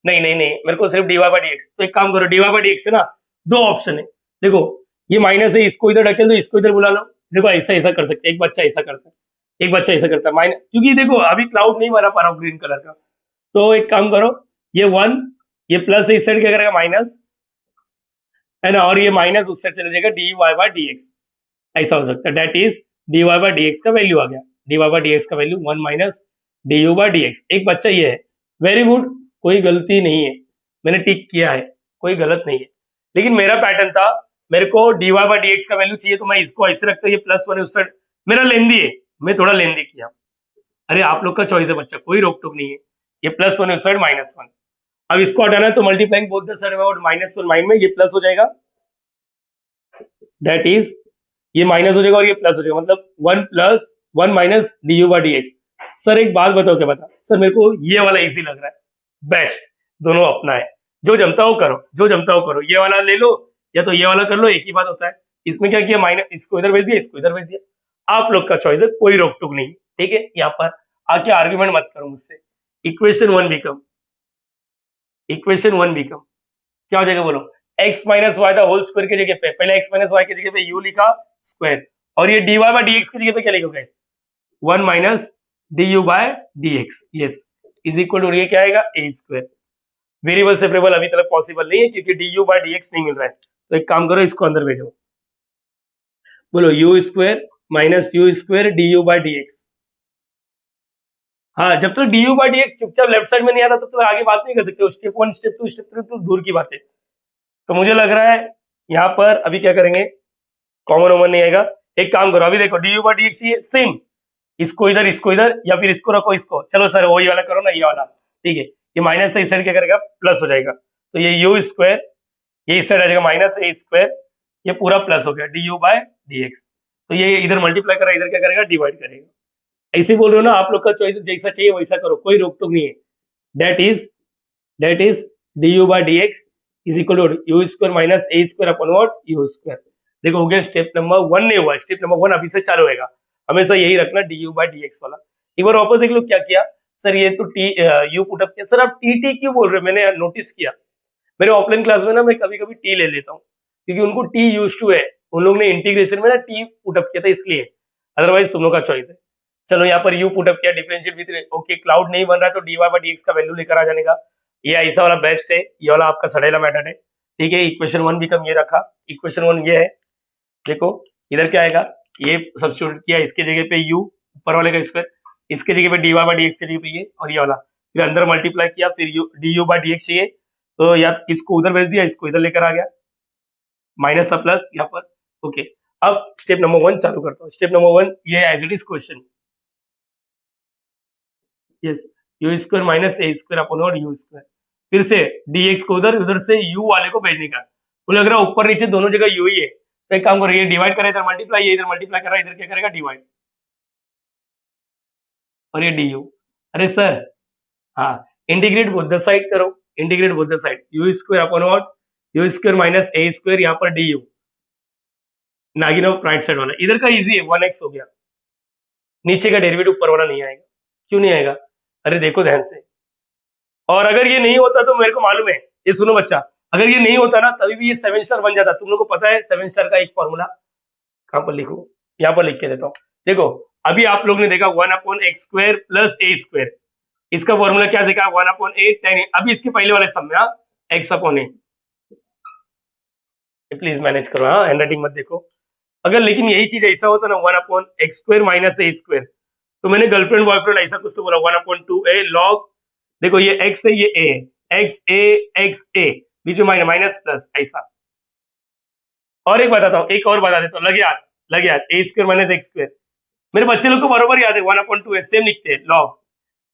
नहीं मेरे को सिर्फ dy बाय dx। तो एक काम करो, dy बाय dx से ना दो ऑप्शन है, देखो ये माइनस है, इसको इधर ढकेल दो, इसको इधर बुला लो। देखो ऐसा कर सकते, एक बच्चा ऐसा करता है, एक बच्चा ऐसा करता है माइनस, क्योंकि देखो अभी क्लाउड नहीं बना पा रहा ग्रीन कलर का। तो एक काम करो, ये 1, ये प्लस इस साइड क्या करेगा माइनस है ना, और ये माइनस उस साइड चले जाएगा dy बाय dx, ऐसा हो सकता है। That is dy by dx का वैल्यू आ गया, dy बाय dx का value 1 minus du bye dx। एक बच्चा ये है, वेरी गुड, कोई गलती नहीं है, मैंने टिक किया है, कोई गलत नहीं है। लेकिन मेरा पैटर्न था, मेरे को dy बाय dx का वैल्यू चाहिए, तो मैं इसको ऐसे रखता, ये प्लस 1 है उस साइड, मेरा लेंदी है, मैं थोड़ा लेंदी किया। अरे आप लोग का चॉइस है बच्चा, कोई रोक टोक नहीं है, ये प्लस 1 है उस साइड माइनस 1। अब इसको हटाना है तो multiplying both the side about minus 1 mind में ये प्लस हो जाएगा, दैट इज ये माइनस हो जाएगा और ये प्लस हो जाएगा, मतलब 1 plus 1 minus du bye dx। Sir एक बात बताओ, क्या बता सर, मेरे को ये वाला इजी लग रहा है, बेस्ट, दोनों अपना है, जो जमता हो करो, जो जमता हो करो, ये वाला ले लो या तो ये वाला कर लो, एक ही बात होता है। इसमें क्या किया, माइनस इसको इधर भेज दिया, इसको इधर भेज दिया, आप लोग का चॉइस है, कोई रोक टोक नहीं, ठीक है। यहाँ पर आके आर्ग्यूमेंट मत करो मुझसे। इक्वेशन 1 बिकम क्या हो जाएगा बोलो, x minus y the whole square की जगह पे, पहले x माइनस वाई की जगह पे u लिखा स्क्वायर, और ये dy बाय dx की जगह पे क्या लिखोगे 1 minus du bye dx, yes, is equal to, ये क्या आएगा a स्क्वायर। वेरिएबल सेपरेबल अभी तक पॉसिबल नहीं है क्योंकि du बाय dx नहीं मिल रहा है, तो एक काम करो इसको अंदर भेजो, बोलो u square minus u square du bye dx। हाँ, जब तक du बाय dx चुपचाप लेफ्ट साइड में नहीं आता तब तक आगे बात नहीं कर सकते, स्टेप 1 स्टेप 2 स्टेप 3 तो दूर की बात है। तो मुझे लग रहा है यहाँ पर अभी क्या करेंगे, कॉमन ओमन नहीं आएगा, एक काम करो, अभी देखो du बाय dx ये सेम, इसको इधर या फिर इसको रखो, इसको चलो सर वही वाला करो ना, ये वाला, ठीक है। ये माइनस था, इस साइड क्या करेगा प्लस हो जाएगा, तो ये u स्क्वायर, ये इस साइड आ जाएगा माइनस a स्क्वायर, ये पूरा प्लस हो गया du बाय dx। तो ये इधर मल्टीप्लाई करेगा, इधर क्या करेगा डिवाइड करेगा, ऐसे बोल रहे हो ना, आप लोग का चॉइस जैसा चाहिए वैसा करो, कोई रोक टोक नहीं है। That is du bye dx is equal to u square minus a square upon what u square. देखो हो गया, स्टेप नंबर 1 नहीं हुआ, स्टेप नंबर 1 अभी से चालू होगा, हमेशा यही रखना du बाय dx वाला। एक बार वापस देख लो क्या किया सर, ये तो u पुट अप किया, सर आप tt क्यों बोल रहे हो, मैंने नोटिस किया मेरे ऑफलाइन क्लास में ना, मैं कभी कभी t ले लेता हूँ क्योंकि उनको t यूज्ड टू है, उन लोग ने इंटीग्रेशन में ना t पुट अप किया था इसलिए, अदरवाइज तुम लोग का चॉइस है। चलो यहाँ पर u पुट अप किया, डिफरेंशिएट विद, ओके क्लाउड नहीं बन रहा है तो dy बाय dx का वैल्यू लेकर आ जाने का, ये ऐसा वाला बेस्ट है, ये वाला आपका सड़ेला मेथड है, ठीक है। इक्वेशन 1 बिकम ये रखा, इक्वेशन 1 ये है, देखो इधर क्या आएगा, ये सब्स्टिट्यूट किया, इसके जगह पे u ऊपर वाले का स्क्वायर, इसके जगह पे dy बाय dx के जगह पे ये, और ये वाला फिर अंदर मल्टीप्लाई किया, फिर du बाय dx चाहिए तो या इसको उधर भेज दिया, इसको इधर लेकर आ गया, माइनस था प्लस यहाँ पर। ओके, अब स्टेप नंबर 1 चालू करता हूँ। स्टेप नंबर 1 ये as it is question, yes, u square minus a square upon और यू स्क्वायर, फिर से dx को उधर, उधर से u वाले को भेजने का। मुझे लग रहा है ऊपर नीचे दोनों जगह u ही है, तो एक काम करो, ये डिवाइड करे, इधर मल्टीप्लाई, ये इधर मल्टीप्लाई कर रहा है, इधर क्या करेगा डिवाइड, और ये du। अरे सर, हाँ, इंटीग्रेट बोथ द साइड करो, integrate both the side, you square upon what, you square minus a square, यहाँ पर du, नागिन ऑफ राइट साइड वाला, इधर का इजी है, 1x हो गया, नीचे का डेरिवेटिव ऊपर वाला नहीं आएगा। क्यों नहीं आएगा? अरे देखो ध्यान से, और अगर ये नहीं होता तो मेरे को मालूम है, ये सुनो बच्चा, अगर ये नहीं होता ना तभी भी ये 7 स्टार बन जाता। तुम लोग को पता है 7 स्टार का एक फॉर्मूला, कहां पर लिखो, यहाँ पर लिख के देता हूँ। देखो अभी आप लोग ने देखा 1/x² प्लस ए स्क्वायर, इसका फॉर्मूला क्या देखा, 1/8 tan a। अभी इसके पहले वाले सब में x/a, प्लीज मैनेज करो, हाँ हैंडराइटिंग मत देखो। अगर लेकिन यही चीज ऐसा होता ना 1/x² माइनस ए स्क्वायर, तो मैंने गर्लफ्रेंड बॉयफ्रेंड ऐसा कुछ तो बोला 1/2a लॉग, देखो ये x है ये a है, x a बीच में माइनस प्लस ऐसा। और एक बताता हूँ, एक और बता देता हूँ, लगे याद ए स्क्वायर माइनस एक्स स्क्वायर, मेरे बच्चे लोग को बरोबर याद है 1/2 सेम लिखते हैं लॉग,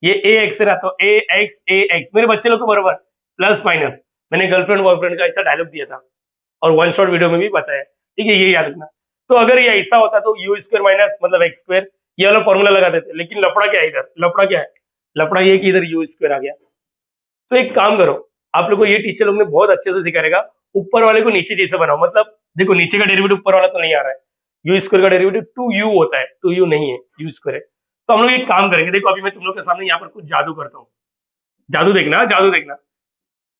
ये ए एक्स रहा तो ए एक्स, मेरे बच्चे लोग को बरोबर प्लस माइनस, मैंने गर्लफ्रेंड बॉयफ्रेंड का ऐसा डायलॉग दिया था और वन शॉट वीडियो में भी बताया, ठीक है, ये याद रखना। तो अगर ये ऐसा होता तो यू स्क्वायर माइनस मतलब एक्स स्क्वायर, ये वाला फॉर्मूला लगा देते, लेकिन लफड़ा क्या है इधर, लफड़ा क्या है, लफड़ा ये कि इधर यू स्क्वायर आ गया। तो एक काम करो, आप लोग को ये टीचर लोग ने बहुत अच्छे से सिखाएगा, ऊपर वाले को नीचे जैसे बनाओ, मतलब देखो नीचे का डेरिवेटिव ऊपर वाला तो नहीं आ रहा है, यू स्क्वायर का डेरिवेटिव 2u होता है, 2u नहीं है, यू स्क्वायर है। तो हम लोग एक काम करेंगे, देखो अभी मैं तुम लोग के सामने यहाँ पर कुछ जादू करता हूँ, जादू देखना, जादू देखना,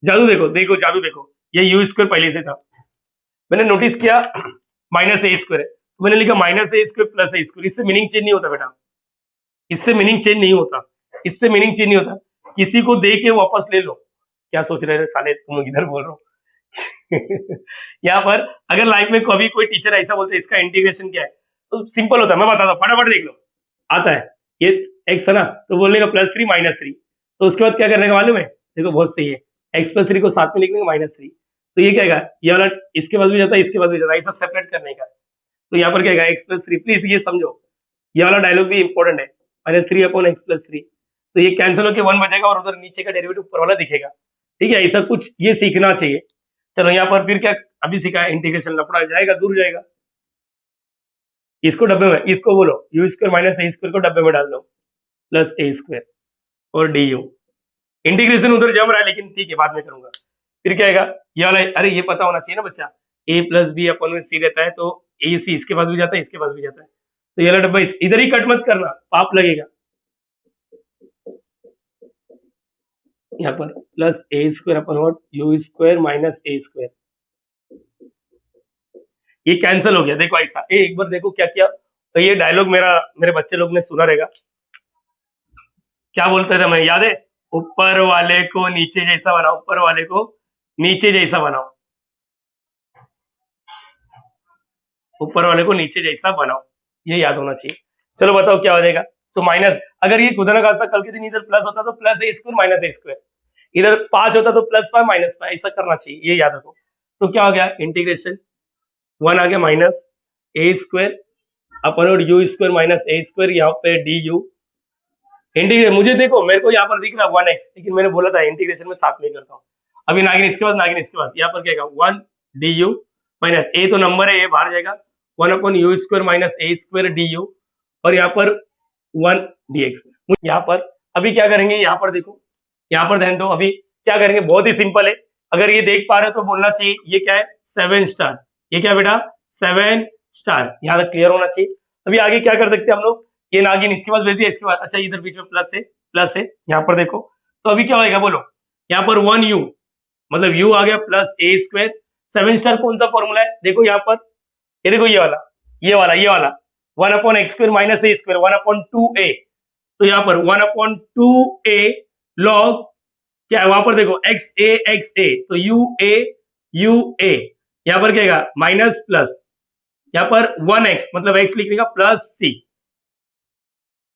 जादू देखो, देखो जादू देखो, ये यू स्क्वायर पहले से था, मैंने नोटिस किया माइनस ए स्क्वायर है, तो मैंने लिखा minus a square plus A square, इससे मीनिंग चेंज नहीं होता बेटा, इससे मीनिंग चेंज नहीं होता, इससे मीनिंग चेंज नहीं होता, किसी को दे के वापस ले लो। क्या सोच रहे थे साले, तुम लोग इधर बोल रहे हो यहाँ पर अगर लाइफ में कभी कोई टीचर ऐसा बोलते इसका इंटीग्रेशन क्या है, तो सिंपल होता है, मैं बताता हूँ, फटाफट देख लो, आता है ये एक्स है ना, तो बोलने का +3 -3, तो उसके बाद क्या करने का मालूम है, देखो बहुत सही है, x+3 को साथ में लिखने का -3, तो ये क्या है, ये वाला इसके पास भी जाता है, इसके पास भी जाता है, ऐसा सेपरेट करने का। तो यहाँ पर क्या है x+3, प्लीज ये समझो, ये वाला डायलॉग भी इंपॉर्टेंट है, -3/x+3, तो ये कैंसिल होकर 1 बचेगा और उधर नीचे का डेरिवेटिव ऊपर वाला दिखेगा, ठीक है, ऐसा कुछ ये सीखना चाहिए। चलो यहाँ पर फिर क्या अभी सीखा है, इंटीग्रेशन लपड़ा जाएगा, दूर जाएगा, इसको डब्बे में, इसको बोलो you square minus a square को डब्बे में डाल दो प्लस ए स्क्वायर और डी यू, इंटीग्रेशन उधर जम रहा है लेकिन ठीक है बाद में करूंगा। फिर क्या आएगा ये वाला, अरे ये पता होना चाहिए ना बच्चा, a + b अपन में c रहता है, तो a c इसके पास भी जाता है, इसके पास भी जाता है, तो ये वाला डब्बा इधर ही कट मत करना, पाप लगेगा। यहाँ पर plus A square upon what, you square minus a square, ये कैंसिल हो गया, देखो ऐसा, एक बार देखो क्या किया, तो ये डायलॉग मेरे बच्चे लोग ने सुना रहेगा, क्या बोलते थे मैं, याद है, ऊपर वाले को नीचे जैसा बनाओ, ऊपर वाले को नीचे जैसा बनाओ, ऊपर वाले को नीचे जैसा बनाओ, ये याद होना चाहिए। चलो बताओ क्या हो जाएगा, तो माइनस, अगर ये खुदा ना खास्ता कल के दिन इधर प्लस होता तो plus A square minus a square, इधर 5 होता तो +5 -5, ऐसा करना चाहिए, ये याद रखो। तो क्या हो गया, इंटीग्रेशन 1 आ गया minus a square upon you square minus a square, यहाँ पे डी यू इंटीग्रेशन, मुझे देखो मेरे को यहाँ पर दिख रहा है 1x, लेकिन मैंने बोला था इंटीग्रेशन में साथ में करता हूँ, अभी नागिन इसके पास, नागिन इसके पास, यहाँ पर क्या 1 डी यू माइनस ए तो नंबर है, ये बाहर जाएगा, 1/u square minus a square D you, और यहाँ पर 1 dx। यहाँ पर अभी क्या करेंगे, यहाँ पर देखो, यहाँ पर ध्यान दो, अभी क्या करेंगे, बहुत ही सिंपल है, अगर ये देख पा रहे हो तो बोलना चाहिए ये क्या है 7 स्टार, ये क्या बेटा 7 स्टार, यहाँ तक क्लियर होना चाहिए। अभी आगे क्या कर सकते हैं हम लोग, ये नागिन इसके पास भेज दिया, इसके बाद अच्छा इधर बीच में प्लस है, यहाँ पर देखो, तो अभी क्या होगा बोलो, यहाँ पर 1u मतलब u आ गया प्लस ए स्क्वायर, 7 स्टार कौन सा फॉर्मूला है, देखो यहाँ पर, ये देखो ये वाला 1/x² minus a square 1/2a, तो यहाँ पर 1/2a लॉग क्या है, वहां पर देखो x a तो u a, यहाँ पर क्या है माइनस प्लस, यहाँ पर 1x मतलब x लिखने का प्लस c,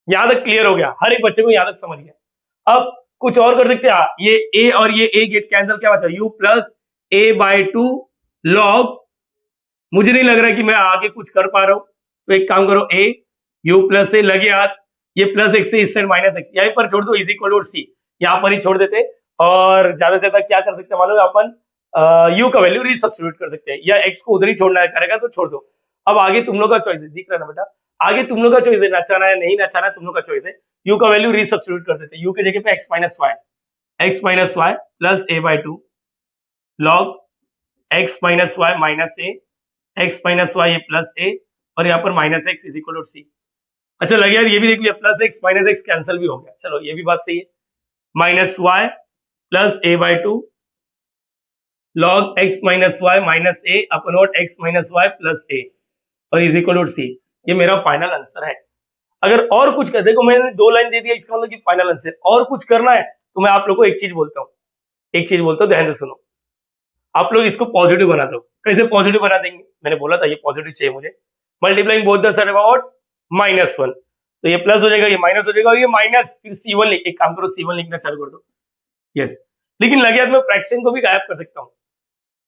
यहां तक क्लियर हो गया, हर एक बच्चे को यहां तक समझ गया। अब कुछ और कर सकते हैं, ये a और ये a गेट कैंसिल, क्या बचा u प्लस a/2 लॉग, मुझे नहीं लग रहा है कि मैं आगे कुछ कर पा रहा हूं, तो एक काम करो a u प्लस a लगे हाथ, ये प्लस x से इस साइड माइनस x यहीं पर छोड़ दो, इज इक्वल टू c, यहां पर ही छोड़ देते, और ज्यादा से ज्यादा क्या कर सकते हैं मालूम है, अपन u का वैल्यू रीसब्स्टिट्यूट कर सकते हैं, या x को उधर ही छोड़ना करेगा तो छोड़ दो। अब आगे तुम लोग का चॉइस है, दिख रहा है ना बेटा, आगे तुम लोग का चॉइस है, नचाना है नहीं नचाना है तुम लोग का चॉइस है। u का वैल्यू रीसब्स्टिट्यूट कर देते हैं, u की जगह पे x minus y plus a/2 log x minus y minus a, x minus y plus a, और यहाँ पर minus x is equal to c. अच्छा लगे यार, ये भी देख लिया, plus x minus x cancel भी हो गया, चलो ये भी बात सही है, minus y plus a/2 log x minus y minus a upon note x minus y plus a और इज इक्वल टू सी। ये मेरा फाइनल आंसर है। अगर और कुछ कर, देखो मैंने 2 लाइन दे दिया, इसका मतलब कि फाइनल आंसर, और कुछ करना है तो मैं आप लोग को एक चीज बोलता हूँ, ध्यान से सुनो। आप लोग इसको पॉजिटिव बना दो, कैसे पॉजिटिव बना देंगे, मैंने बोला था ये पॉजिटिव चाहिए मुझे, multiplying both the side about -1, तो ये प्लस हो जाएगा, ये माइनस हो जाएगा, और ये माइनस, फिर C1 लिख, एक काम करो C1 लिखना चालू कर दो, यस। लेकिन लगे हाथ में फ्रैक्शन को भी गायब कर सकता हूँ,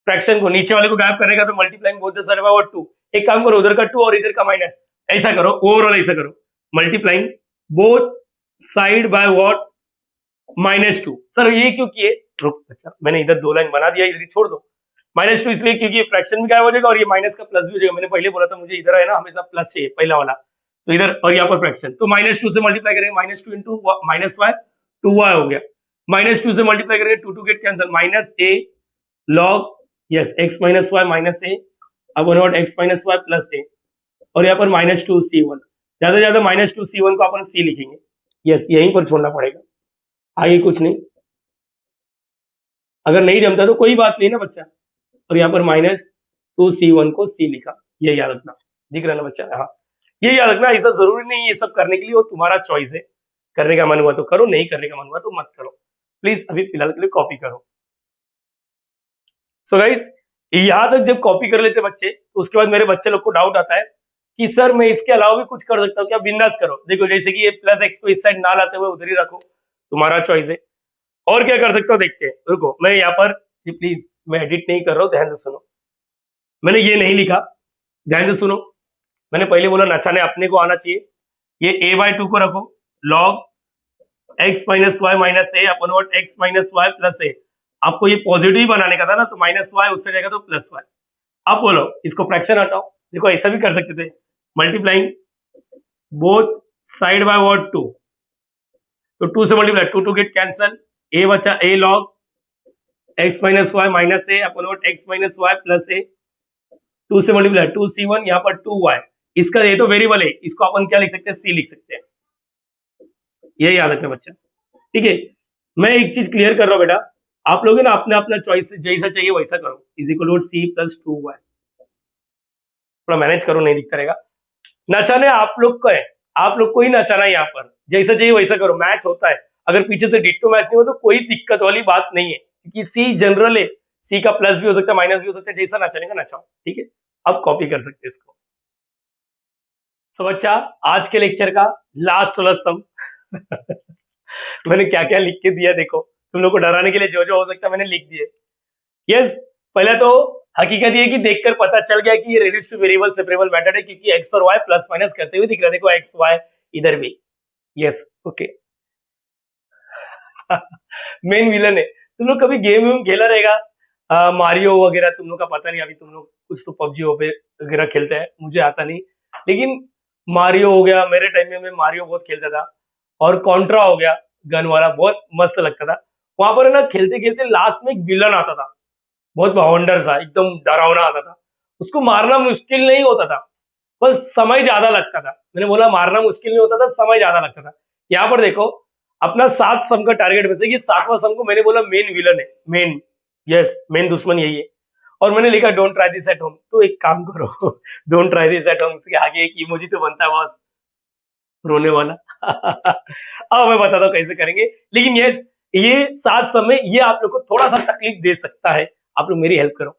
फ्रैक्शन को नीचे वाले को गायब करने का, तो multiplying both the side about 2, एक काम करो उधर का 2 और इधर का माइनस, ऐसा करो, ओवरऑल ऐसा करो, multiplying both side by what -2। Sir ये क्यों किए, रुक, अच्छा मैंने इधर 2 लाइन बना दिया, इधर ही छोड़ दो, -2 इसलिए क्योंकि फ्रैक्शन भी गायब हो जाएगा और ये माइनस का प्लस भी हो जाएगा, मैंने पहले बोला था मुझे इधर है ना हमेशा प्लस चाहिए, पहला वाला, तो इधर और यहाँ पर फ्रैक्शन, तो -2 से मल्टीप्लाई करेंगे, -2 इंटू माइनस वाई 2y हो गया, -2 से मल्टीप्लाई करेंगे 2 get cancel, minus a log yes x minus y minus a upon not x minus y plus a, और यहाँ पर -2 c1, ज्यादा से ज्यादा -2 c1 को अपन c लिखेंगे, यस यहीं पर छोड़ना पड़ेगा, आगे कुछ नहीं, अगर नहीं जमता तो कोई बात नहीं ना बच्चा, और यहाँ पर -2 c1 को c लिखा, ये याद रखना, दिख रहा है ना बच्चा, हाँ ये याद रखना, ऐसा जरूरी नहीं ये सब करने के लिए, वो तुम्हारा चॉइस है, करने का मन हुआ तो करो, नहीं करने का मन हुआ तो मत करो, प्लीज अभी फिलहाल के लिए कॉपी करो। सो गाइस, यहाँ तक जब कॉपी कर लेते बच्चे, तो उसके बाद मेरे बच्चे लोग को डाउट आता है कि सर मैं इसके अलावा भी कुछ कर सकता हूँ क्या, बिंदास करो, देखो जैसे कि ये प्लस एक्स को इस साइड ना लाते हुए उधर ही रखो, तुम्हारा चॉइस है, और क्या कर सकता हूँ देखते हैं, रुको मैं यहाँ पर, प्लीज मैं एडिट नहीं कर रहा हूँ, ध्यान से सुनो, मैंने ये नहीं लिखा, ध्यान से सुनो, मैंने पहले बोला नचाने अपने को आना चाहिए, ये a/2 को रखो, log x minus y minus a upon what x minus y plus a, आपको ये पॉजिटिव ही बनाने का था ना, तो माइनस वाई उससे जाएगा तो प्लस वाई, अब बोलो इसको फ्रैक्शन हटाओ, देखो ऐसा भी कर सकते थे, multiplying both side by what 2, तो 2 से मल्टीप्लाई 2 गेट कैंसल, a बचा a log x minus y minus a upon what x minus y plus a, 2 से मल्टीप्लाई 2c1, यहाँ पर 2y, इसका ये तो वेरिएबल है, इसको अपन क्या लिख सकते हैं, c लिख सकते हैं, ये याद रखना बच्चा, ठीक है। मैं एक चीज क्लियर कर रहा हूं बेटा, आप लोग ना अपना अपना चॉइस जैसा चाहिए वैसा करो, is equal to c plus 2y, थोड़ा मैनेज करो, नहीं दिखता रहेगा, नचाने आप लोग को है, आप लोग को ही नचाना है, यहाँ पर जैसा चाहिए वैसा करो, मैच होता है, अगर पीछे से डिट्टो मैच नहीं हो तो कोई दिक्कत वाली बात नहीं है, क्योंकि सी जनरल है, सी का प्लस भी हो सकता है माइनस भी हो सकता है, जैसा नचाने का नचाओ, ठीक है, अब कॉपी कर सकते हैं इसको। सो बच्चा आज के लेक्चर का लास्ट वाला सम मैंने क्या क्या लिख के दिया देखो, तुम लोग को डराने के लिए जो जो हो सकता है मैंने लिख दिए, यस। पहले तो हकीकत ये कि देखकर पता चल गया कि ये reduce to variable separable method है, क्योंकि एक्स और वाई प्लस माइनस करते हुए दिख रहा है, देखो एक्स वाई इधर भी, यस ओके मेन विलन है, तुम लोग कभी गेम वेम खेला रहेगा, मारियो वगैरह, तुम लोग का पता नहीं, अभी तुम लोग कुछ तो पबजी वगैरह खेलते हैं, मुझे आता नहीं, लेकिन मारियो हो गया, मेरे टाइम में मैं मारियो बहुत खेलता था, और कॉन्ट्रा हो गया गन वाला, बहुत मस्त लगता था, वहां पर है ना खेलते खेलते लास्ट में एक विलन आता था, बहुत भवंडर सा, एकदम डरावना आता था, उसको मारना मुश्किल नहीं होता था, बस समय ज्यादा लगता था, मैंने बोला मारना मुश्किल नहीं होता था, समय ज्यादा लगता था। यहाँ पर देखो अपना 7 सम का टारगेट में से ये 7वां सम को मैंने बोला मेन विलन है, मेन, यस मेन दुश्मन यही है, और मैंने लिखा don't try this at home, तो एक काम करो don't try this at home, उसके आगे एक इमोजी तो बनता है बॉस, रोने वाला अब मैं बताता हूँ कैसे करेंगे, लेकिन यस ये 7 समय ये आप लोग को थोड़ा सा तकलीफ दे सकता है, आप लोग मेरी हेल्प करो,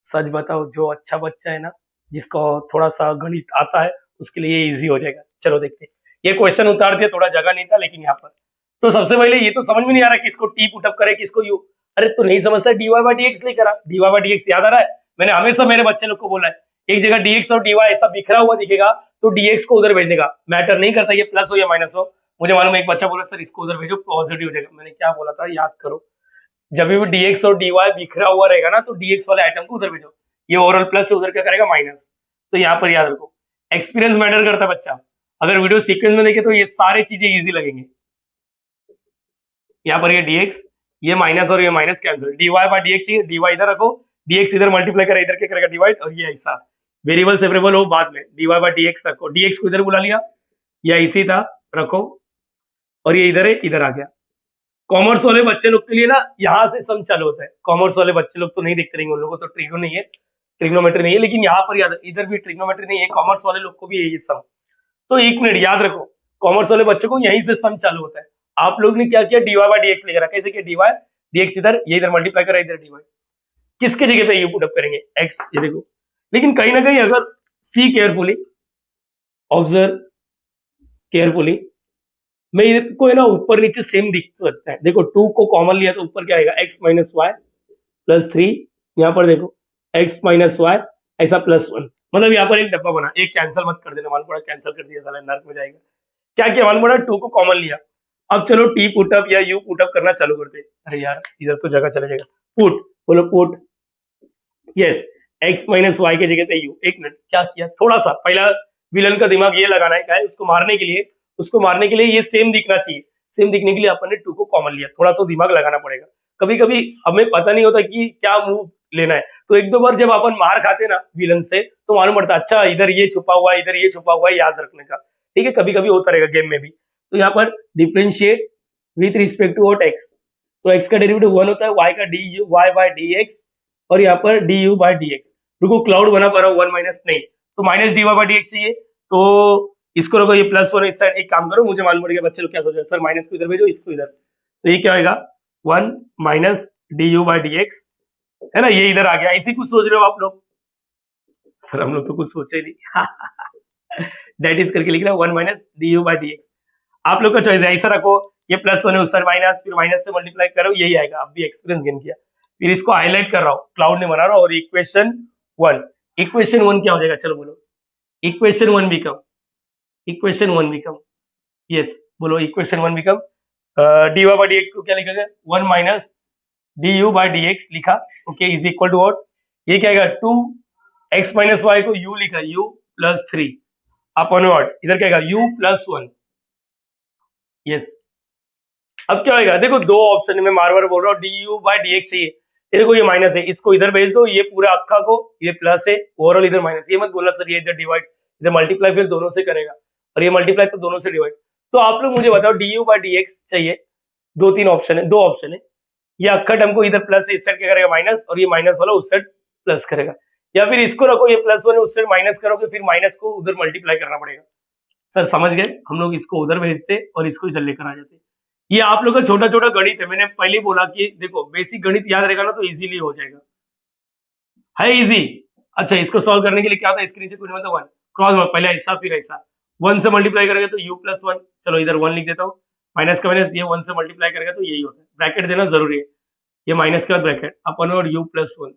सच बताओ जो अच्छा बच्चा है ना, जिसको थोड़ा सा गणित आता है, उसके लिए ये इजी हो जाएगा, चलो देखते हैं, ये क्वेश्चन उतार दिया, थोड़ा जगह नहीं था लेकिन यहाँ पर तो सबसे पहले ये तो समझ में नहीं आ रहा किसको टी पुटअप करे किसको यू। अरे तो नहीं समझता डीवाई बाई डीएक्स नहीं करा, डीवाई बाई डीएक्स याद आ रहा है, मैंने हमेशा मेरे बच्चे लोग को बोला है एक जगह डीएक्स और डीवाई ऐसा बिखरा हुआ दिखेगा तो डीएक्स को उधर भेजने का, मैटर नहीं करता ये प्लस हो या माइनस हो। मुझे मालूम है एक बच्चा बोला सर इसको उधर भेजो पॉजिटिव हो जाएगा, मैंने क्या बोला था याद करो, जब भी डीएक्स और डीवाई बिखरा हुआ रहेगा ना तो डीएक्स वाले आइटम को उधर भेजो, ये ओवरऑल प्लस है उधर क्या करेगा माइनस। तो यहाँ पर याद रखो एक्सपीरियंस मैटर करता है बच्चा, अगर वीडियो सीक्वेंस में देखे तो ये सारी चीजें इजी लगेंगे। यहाँ पर ये dx, ये माइनस और ये minus cancel, dy by dx चाहिए, dy इधर रखो, dx इधर मल्टीप्लाई करेगा, इधर क्या करेगा डिवाइड, और ये ऐसा वेरिएबल सेपरेबल हो बाद में, dy बाय dx रखो, dx को इधर बुला लिया, या इसी था रखो, और ये इधर है इधर आ गया। कॉमर्स वाले बच्चे लोग के लिए ना यहाँ से सम चालू होता है, कॉमर्स वाले बच्चे लोग तो नहीं देखते रहेंगे, उन लोगों को तो ट्रिगो नहीं है, ट्रिग्नोमेट्री नहीं है, लेकिन यहाँ पर याद इधर भी ट्रिग्नोमेट्री नहीं है, कॉमर्स वाले लोग को भी यही सम। तो एक मिनट याद रखो कॉमर्स वाले बच्चों को यहीं से सम चालू होता है। आप लोग ने क्या किया डीवाई बाय डीएक्स लेकर, कैसे किया डीवाई डीएक्स इधर, ये इधर मल्टीप्लाई करा, इधर डीवाई, किसके जगह पे ये पुट अप करेंगे एक्स, ये देखो। लेकिन कहीं ना कहीं अगर सी केयरफुली, ऑब्जर्व केयरफुली, मैं इसको है ना ऊपर नीचे सेम दिख सकता है, देखो 2 को कॉमन लिया तो ऊपर क्या आएगा एक्स माइनस वाई प्लस 3, यहाँ पर देखो एक्स माइनस वाई ऐसा प्लस 1, मतलब यहाँ पर एक डब्बा बना, एक कैंसिल मत कर देना, मालूम पड़ा कैंसिल कर दिया साला नर्क में जाएगा। क्या किया मालूम पड़ा 2 को कॉमन लिया, अब चलो टी पुटअप या यू पुटअप करना चालू करते। अरे यार इधर तो जगह चले जाएगा, पुट बोलो put, yes x minus y के जगह पे यू। एक मिनट क्या किया, थोड़ा सा पहला विलन का दिमाग ये लगाना है, क्या है उसको मारने के लिए, उसको मारने के लिए ये सेम दिखना चाहिए, सेम दिखने के लिए अपन ने 2 को कॉमन लिया, थोड़ा तो दिमाग लगाना पड़ेगा। कभी कभी हमें पता नहीं होता कि क्या मूव लेना है, तो एक दो बार जब अपन मार खाते ना विलन से तो मालूम पड़ता अच्छा इधर ये छुपा हुआ है, इधर ये छुपा हुआ है, याद रखने का, ठीक है, कभी कभी होता रहेगा गेम में भी। तो यहाँ पर differentiate with respect to what x, तो एक्स का डेरिवेटिव 1 होता है, y का d u y by D x, और यहाँ पर d you by D x. रुको क्लाउड बना पा रहा हूँ 1 माइनस नहीं, तो minus d y by D x चाहिए, तो इसको रखो, ये प्लस 1 इस साइड, एक काम करो मुझे मालूम पड़ गया बच्चे लोग क्या सोच रहे हैं, सर माइनस को इधर भेजो इसको इधर, तो ये क्या होगा 1 minus d you by D x, है ना, ये इधर आ गया, इसी कुछ सोच रहे हो आप लोग, सर हम लोग तो कुछ सोचे नहीं दैट इज करके लिख रहा है 1 minus d you by D x, आप लोग का चॉइस है, ऐसा रखो ये प्लस 1 है उस साइड माइनस, फिर माइनस से मल्टीप्लाई करो यही आएगा, अब भी एक्सपीरियंस गेन किया, फिर इसको हाईलाइट कर रहा हूँ, क्लाउड ने बना रहा हूँ, और इक्वेशन 1, इक्वेशन 1 क्या हो जाएगा चलो बोलो, equation 1 become, equation 1 become, yes बोलो equation 1 become d y by d x को क्या लिखा गया 1 minus d you by d x लिखा, okay is equal to what, ये क्या आएगा 2 एक्स माइनस वाई को u लिखा, u प्लस 3 अपॉन व्हाट, इधर क्या आएगा u प्लस 1, यस। अब क्या होगा देखो दो ऑप्शन में बार बार बोल रहा हूँ D you by d x चाहिए, ये देखो ये माइनस है, इसको इधर भेज दो, ये पूरा अक्खा को ये प्लस है, ओवरऑल इधर माइनस, ये मत बोलना सर ये इधर डिवाइड, इधर मल्टीप्लाई फिर दोनों से करेगा, और ये मल्टीप्लाई तो दोनों से डिवाइड। तो आप लोग मुझे बताओ D you by d x चाहिए, दो तीन ऑप्शन है, दो ऑप्शन है, ये अक्खा टर्म को इधर प्लस इस साइड क्या करेगा माइनस, और ये माइनस वाला उस साइड प्लस करेगा, या फिर इसको रखो ये प्लस 1 उस साइड माइनस करोगे, फिर माइनस को उधर मल्टीप्लाई करना पड़ेगा। सर समझ गए, हम लोग इसको उधर भेजते और इसको इधर लेकर आ जाते। ये आप लोग का छोटा छोटा गणित है, मैंने पहले बोला कि देखो बेसिक गणित याद रहेगा ना तो इजीली हो जाएगा, है इजी। अच्छा इसको सॉल्व करने के लिए क्या होता है, इसके नीचे कुछ मतलब 1 क्रॉस, पहले ऐसा फिर ऐसा, 1 से मल्टीप्लाई करेंगे तो u प्लस 1, चलो इधर 1 लिख देता हूँ, माइनस का माइनस, ये 1 से मल्टीप्लाई करेगा तो यही होता है, ब्रैकेट देना जरूरी है, ये माइनस के बाद ब्रैकेट अपन और u plus 1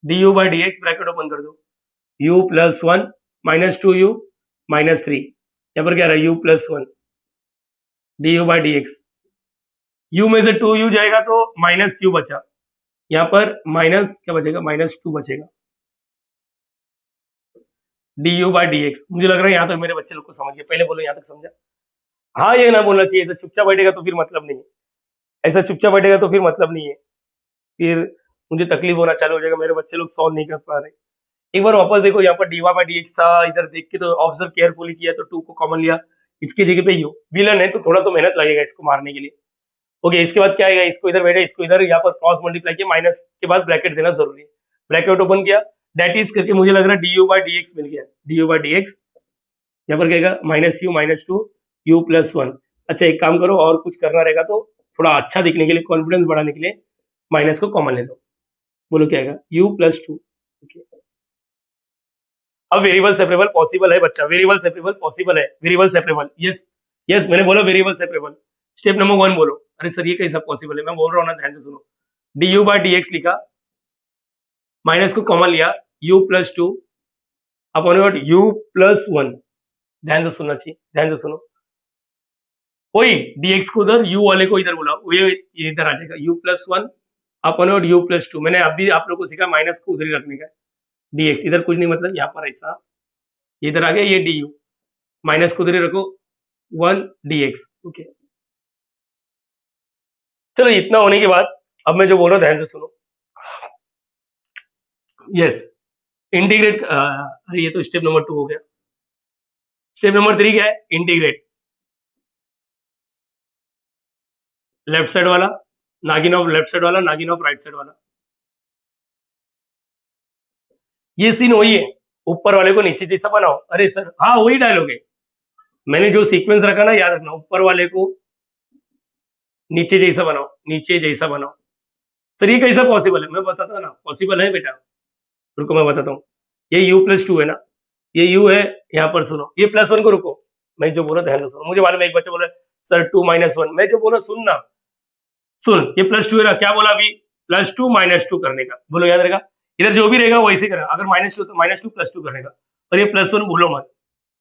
D you by d x, bracket open कर दो, u plus 1 minus 2u minus 3, यहाँ पर क्या रहा u plus 1 D you by d x, u में से 2u जाएगा तो माइनस u बचा, यहाँ पर माइनस क्या बचेगा माइनस 2 बचेगा, D you by d x. मुझे लग रहा है यहाँ तक मेरे बच्चे लोग को समझ गए, पहले बोलो यहाँ तक समझा, हाँ ये ना बोलना चाहिए, ऐसा चुपचाप बैठेगा तो फिर मतलब नहीं है, ऐसा चुपचाप बैठेगा तो फिर मतलब नहीं है, फिर मुझे तकलीफ होना चालू हो जाएगा, मेरे बच्चे लोग सॉल्व नहीं कर पा रहे। एक बार वापस देखो, यहाँ पर डीवा बाई डी एक्स था, इधर देख के तो ऑब्जर्व केयरफुली किया तो 2 को कॉमन लिया, इसकी जगह पे यू, विलन है तो थोड़ा तो मेहनत लगेगा इसको मारने के लिए, ओके। इसके बाद क्या आएगा, इसको इधर बैठे, इसको इधर, यहाँ पर क्रॉस मल्टीप्लाई किया, माइनस के बाद ब्रैकेट देना जरूरी है, ब्रैकेट ओपन किया, दैट इज करके मुझे लग रहा है D you by d x मिल गया, d you by d x, यहाँ पर क्या minus u minus 2 u plus 1। अच्छा एक काम करो, और कुछ करना रहेगा तो थोड़ा अच्छा दिखने के लिए, कॉन्फिडेंस बढ़ाने के लिए माइनस को कॉमन ले लो, बोलो क्या आएगा u प्लस 2, ओके। अब वेरिएबल सेपरेबल पॉसिबल है बच्चा, वेरिएबल सेपरेबल पॉसिबल है, वेरिएबल सेपरेबल, यस यस मैंने बोला वेरिएबल सेपरेबल। स्टेप नंबर 1 बोलो। अरे सर ये कैसा पॉसिबल है, मैं बोल रहा हूँ ना, ध्यान से सुनो। du बाय dx लिखा, माइनस को कॉमन लिया, u plus 2 upon what u plus 1। ध्यान से सुनना चाहिए, ध्यान से सुनो। वही dx को उधर u वाले को इधर बोला, ये इधर आ जाएगा u plus 1 upon what u plus 2। मैंने अभी आप लोग को सिखा माइनस को उधर ही रखने का, dx इधर कुछ नहीं, मतलब यहाँ पर ऐसा इधर आ गया, ये du माइनस को उधर ही रखो, 1 dx। ओके चलो, इतना होने के बाद अब मैं जो बोल रहा हूँ ध्यान से सुनो। यस, इंटीग्रेट, अरे ये तो स्टेप नंबर 2 हो गया। स्टेप नंबर 3 क्या है? इंटीग्रेट। लेफ्ट साइड वाला नागिन ऑफ लेफ्ट साइड वाला, नागिन ऑफ राइट साइड वाला। ये सीन वही है, ऊपर वाले को नीचे जैसा बनाओ। अरे सर हाँ, वही डायलॉग है, मैंने जो सीक्वेंस रखा ना, याद रखना, ऊपर वाले को नीचे जैसा बनाओ, नीचे जैसा बनाओ। सर ये कैसा पॉसिबल है? मैं बताता हूँ ना, पॉसिबल है बेटा, रुको मैं बताता हूँ। ये u प्लस 2 है ना, ये u है, यहाँ पर सुनो, ये प्लस 1 को रुको, मैं जो बोला ध्यान से सुनो। मुझे मालूम है एक बच्चा बोला सर 2 माइनस 1, मैं जो बोला सुन ना, सुन, ये प्लस 2 है ना, क्या बोला अभी? प्लस 2 माइनस 2 करने का, बोलो याद रहेगा। इधर जो भी रहेगा वैसे करना, अगर माइनस 2 तो माइनस 2 प्लस 2 करने का, और ये प्लस 1 भूलो मत।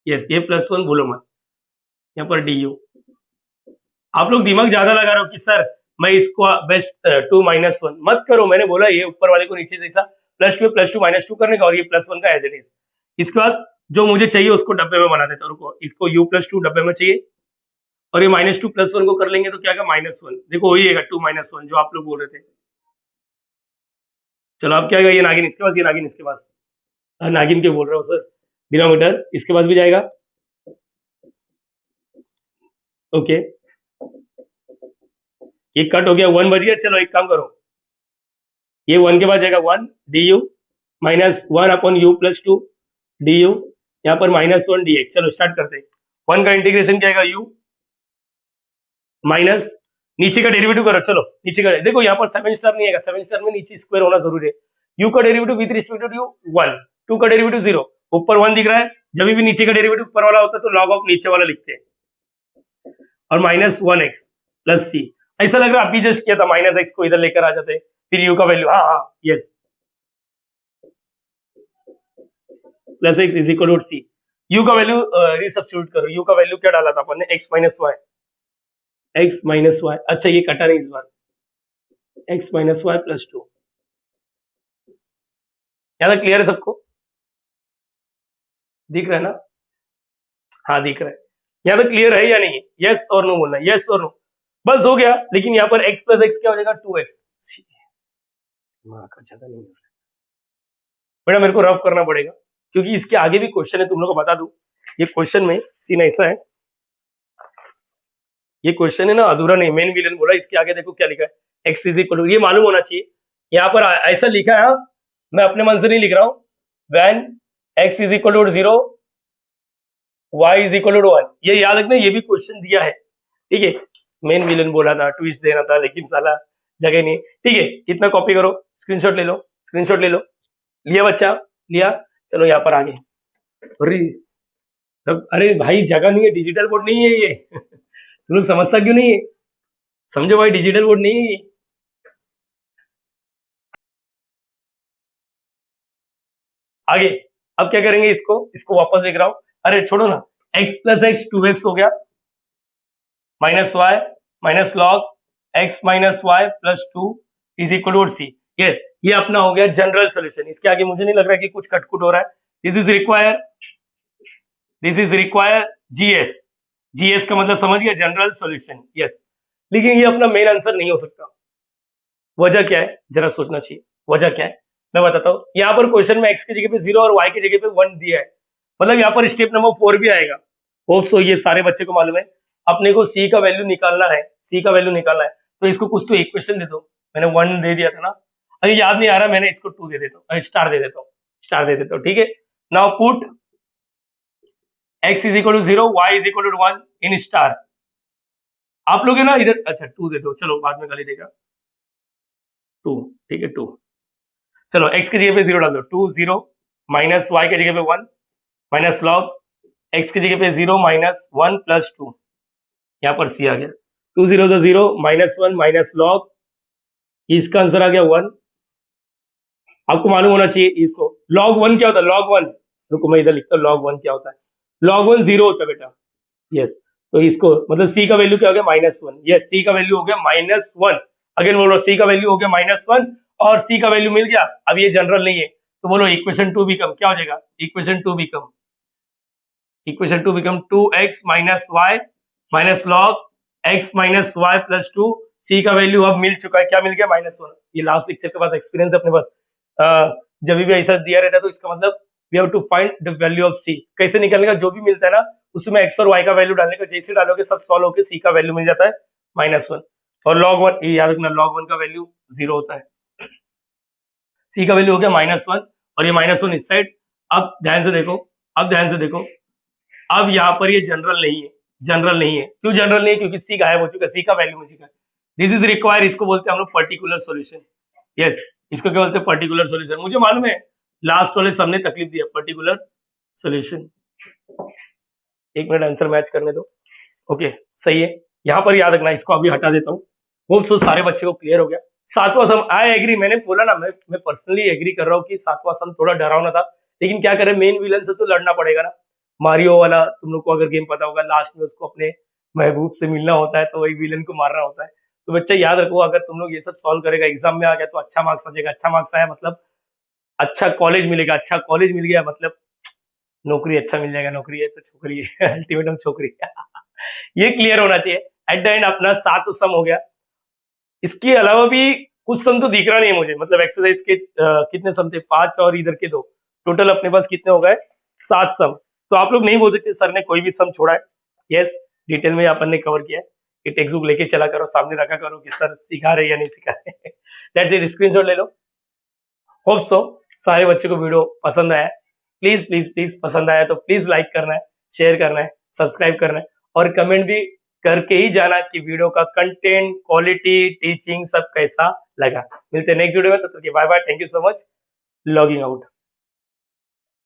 यस, ये प्लस 1 भूलो मत, यहाँ पर du। आप लोग दिमाग ज्यादा लगा रहे हो कि सर मैं इसको बेस्ट 2 माइनस 1 मत करो, मैंने बोला ये ऊपर वाले को नीचे जैसा प्लस 2 माइनस 2 करने का, और ये प्लस 1 का एज इट इज। इसके बाद जो मुझे चाहिए उसको डब्बे में बना देता हूँ, रुको, इसको u प्लस 2 डब्बे में चाहिए, और ये माइनस 2 प्लस 1 को कर लेंगे तो क्या माइनस 1, देखो वही है 2 माइनस 1 जो आप लोग बोल रहे थे। चलो अब क्या, ये नागिन इसके पास, ये नागिन इसके पास, नागिन के बोल रहा हूँ सर, डिनोमिनेटर इसके पास भी जाएगा। ओके, ये कट हो गया, 1 बच गया। चलो एक काम करो, ये 1 के बाद जाएगा 1 du minus 1 upon u plus 2 du, यहाँ पर माइनस 1 dx। चलो स्टार्ट करते हैं। 1 का इंटीग्रेशन क्या आएगा? u माइनस, नीचे का डेरिवेटिव करो। चलो नीचे का, देखो यहाँ पर 7 स्टार नहीं आएगा, 7 स्टार में नीचे स्क्वायर होना जरूरी है। u का derivative with respect to u 1, 2 का डेरिवेटिव 0, ऊपर 1 दिख रहा है, जब भी नीचे का डेरिवेटिव ऊपर वाला होता है तो लॉग ऑफ नीचे वाला लिखते हैं, और माइनस 1x प्लस c। ऐसा लग रहा है अभी जस्ट किया था, माइनस x को इधर लेकर आ जाते, फिर u का वैल्यू, हाँ हाँ yes, plus x is equal to c। u का वैल्यू रीसब्स्टिट्यूट करो, u का वैल्यू क्या डाला था अपन ने? x minus y, x minus y. अच्छा ये कटा नहीं इस बार, x माइनस वाई प्लस 2। यहाँ तक क्लियर है सबको? दिख रहा है ना? हाँ दिख रहा है। यहाँ तक क्लियर है या नहीं? यस और नो बोलना, यस और नो, बस हो गया। लेकिन यहाँ पर x प्लस एक्स क्या हो जाएगा? 2x। ज्यादा नहीं बेटा, मेरे को रफ करना पड़ेगा क्योंकि इसके आगे भी क्वेश्चन है, तुम लोग को बता दूं। ये क्वेश्चन में सीन ऐसा है, ये क्वेश्चन है ना अधूरा नहीं, मेन विलन बोला, इसके आगे देखो क्या लिखा है, x इज इक्वल टू, ये मालूम होना चाहिए। यहाँ पर ऐसा लिखा है, मैं अपने मन से नहीं लिख रहा हूँ, when x is equal to 0 y is equal to 1, ये याद रखना, ये भी क्वेश्चन दिया है, ठीक है। मेन विलन बोला था, ट्विस्ट देना था, लेकिन साला जगह नहीं, ठीक है। कितना कॉपी करो, स्क्रीनशॉट ले लो, स्क्रीनशॉट ले लो, लिया बच्चा, लिया। चलो यहाँ पर आगे, अरे भाई जगह नहीं है, डिजिटल बोर्ड नहीं है ये तुम लोग समझता क्यों नहीं है? समझो भाई, डिजिटल बोर्ड नहीं है ये। आगे अब क्या करेंगे, इसको वापस लिख रहा हूं, अरे छोड़ो ना, x प्लस एक्स 2x हो गया, minus y minus log x minus y plus 2 is equal to c. Yes, ये अपना हो गया जनरल सॉल्यूशन। इसके आगे मुझे नहीं लग रहा कि कुछ कटकुट हो रहा है। This is require GS, GS का मतलब समझ गया, जनरल सॉल्यूशन। यस, लेकिन ये अपना मेन आंसर नहीं हो सकता। वजह क्या है, जरा सोचना चाहिए, वजह क्या है मैं बताता हूँ। यहाँ पर क्वेश्चन में x की जगह पे 0 और y की जगह पे 1 दिया है, मतलब यहाँ पर स्टेप नंबर 4 भी आएगा। होप सो ये सारे बच्चे को मालूम है। अपने को c का वैल्यू निकालना है, c का वैल्यू निकालना है, तो इसको कुछ तो इक्वेशन दे दो। मैंने 1 दे दिया था ना, अरे याद नहीं आ रहा, मैंने इसको 2 दे देता हूँ, स्टार दे देता हूँ, स्टार दे देता हूँ, ठीक है। Now put x is equal to 0, y is equal to 1 in star. आप लोग है ना इधर, अच्छा 2 दे दो, चलो बाद में गाली देगा, 2, ठीक है 2। चलो x की जगह पे 0 डाल दो, 2 0 माइनस y की जगह पे 1 माइनस लॉग x की जगह पे 0 माइनस 1 प्लस 2, यहाँ पर c आ गया। 2 0 0 -1 माइनस लॉग, इसका आंसर आ गया 1। आपको मालूम होना चाहिए इसको, log 1 क्या होता है, log 1, रुको मैं इधर लिखता हूँ log 1 क्या होता है, log 1 0 होता है बेटा। यस, तो इसको मतलब c का वैल्यू क्या हो गया -1। यस, c का वैल्यू हो गया -1। अगेन बोल रहा हूँ c का वैल्यू हो गया -1 और c का वैल्यू मिल गया। अब ये जनरल नहीं है तो बोलो इक्वेशन 2 बिकम क्या हो जाएगा, equation 2 become 2x minus y minus log x minus y plus 2। c का वैल्यू अब मिल चुका है, क्या मिल गया -1। ये लास्ट लेक्चर के पास एक्सपीरियंस अपने पास, जब भी ऐसा दिया रहता है तो इसका मतलब we have to find the value of c। कैसे निकलने का, जो भी मिलता है ना उसमें x और y का वैल्यू डालने का, जैसे डालोगे सब सॉल्व होकर c का वैल्यू मिल जाता है -1। और log 1 ये याद रखना, log 1 का वैल्यू 0 होता है। c का वैल्यू हो गया -1 और ये -1 इस साइड। अब ध्यान से देखो, अब यहाँ पर ये जनरल नहीं है, क्यों जनरल नहीं है, क्योंकि c गायब हो चुका है, c का वैल्यू मिल चुका है। दिस इज रिक्वायर, इसको बोलते हैं हम लोग पर्टिकुलर सॉल्यूशन। यस, इसको क्या बोलते हैं, पर्टिकुलर सॉल्यूशन। मुझे मालूम है लास्ट वाले सबने तकलीफ दिया, पर्टिकुलर सॉल्यूशन। एक मिनट आंसर मैच करने दो। ओके सही है, यहाँ पर याद रखना, इसको अभी हटा देता हूँ। होप सो सारे बच्चे को क्लियर हो गया। सातवां सम, आई एग्री, मैंने बोला ना, मैं पर्सनली एग्री कर रहा हूँ कि सातवां सम थोड़ा डरावना था, लेकिन क्या करें, मेन विलन से तो लड़ना पड़ेगा ना। मारियो वाला तुम लोग को अगर गेम पता होगा, लास्ट में उसको अपने महबूब से मिलना होता है तो वही विलन को मारना होता है। तो बच्चा याद रखो, अगर तुम लोग ये सब सॉल्व करेगा, एग्जाम में आ गया तो अच्छा मार्क्स आ जाएगा। अच्छा मार्क्स आया मतलब अच्छा कॉलेज मिलेगा, अच्छा कॉलेज मिल गया मतलब नौकरी अच्छा मिल जाएगा, नौकरी है तो छोकरी है अल्टीमेटम छोकरी ये क्लियर होना चाहिए। एट द एंड अपना 7 सम हो गया। इसके अलावा भी कुछ सम तो दिख रहा नहीं है मुझे, मतलब एक्सरसाइज के कितने सम थे, 5 और इधर के 2, टोटल अपने पास कितने हो गए, 7 सम। तो आप लोग नहीं बोल सकते सर ने कोई भी सम छोड़ा है। यस, डिटेल में अपन ने कवर किया है। ये टेक्स्ट बुक लेके चला करो, सामने रखा करो कि सर सिखा रहे या नहीं सिखा रहे। दैट्स इट, स्क्रीनशॉट ले लो। होप सो सारे बच्चों को वीडियो पसंद आया। प्लीज प्लीज प्लीज पसंद आया तो प्लीज लाइक करना है, शेयर करना है, सब्सक्राइब करना है और कमेंट भी करके ही जाना कि वीडियो का कंटेंट, क्वालिटी, टीचिंग सब कैसा लगा। मिलते हैं नेक्स्ट वीडियो में, तब तक के bye bye, thank you so much, logging out.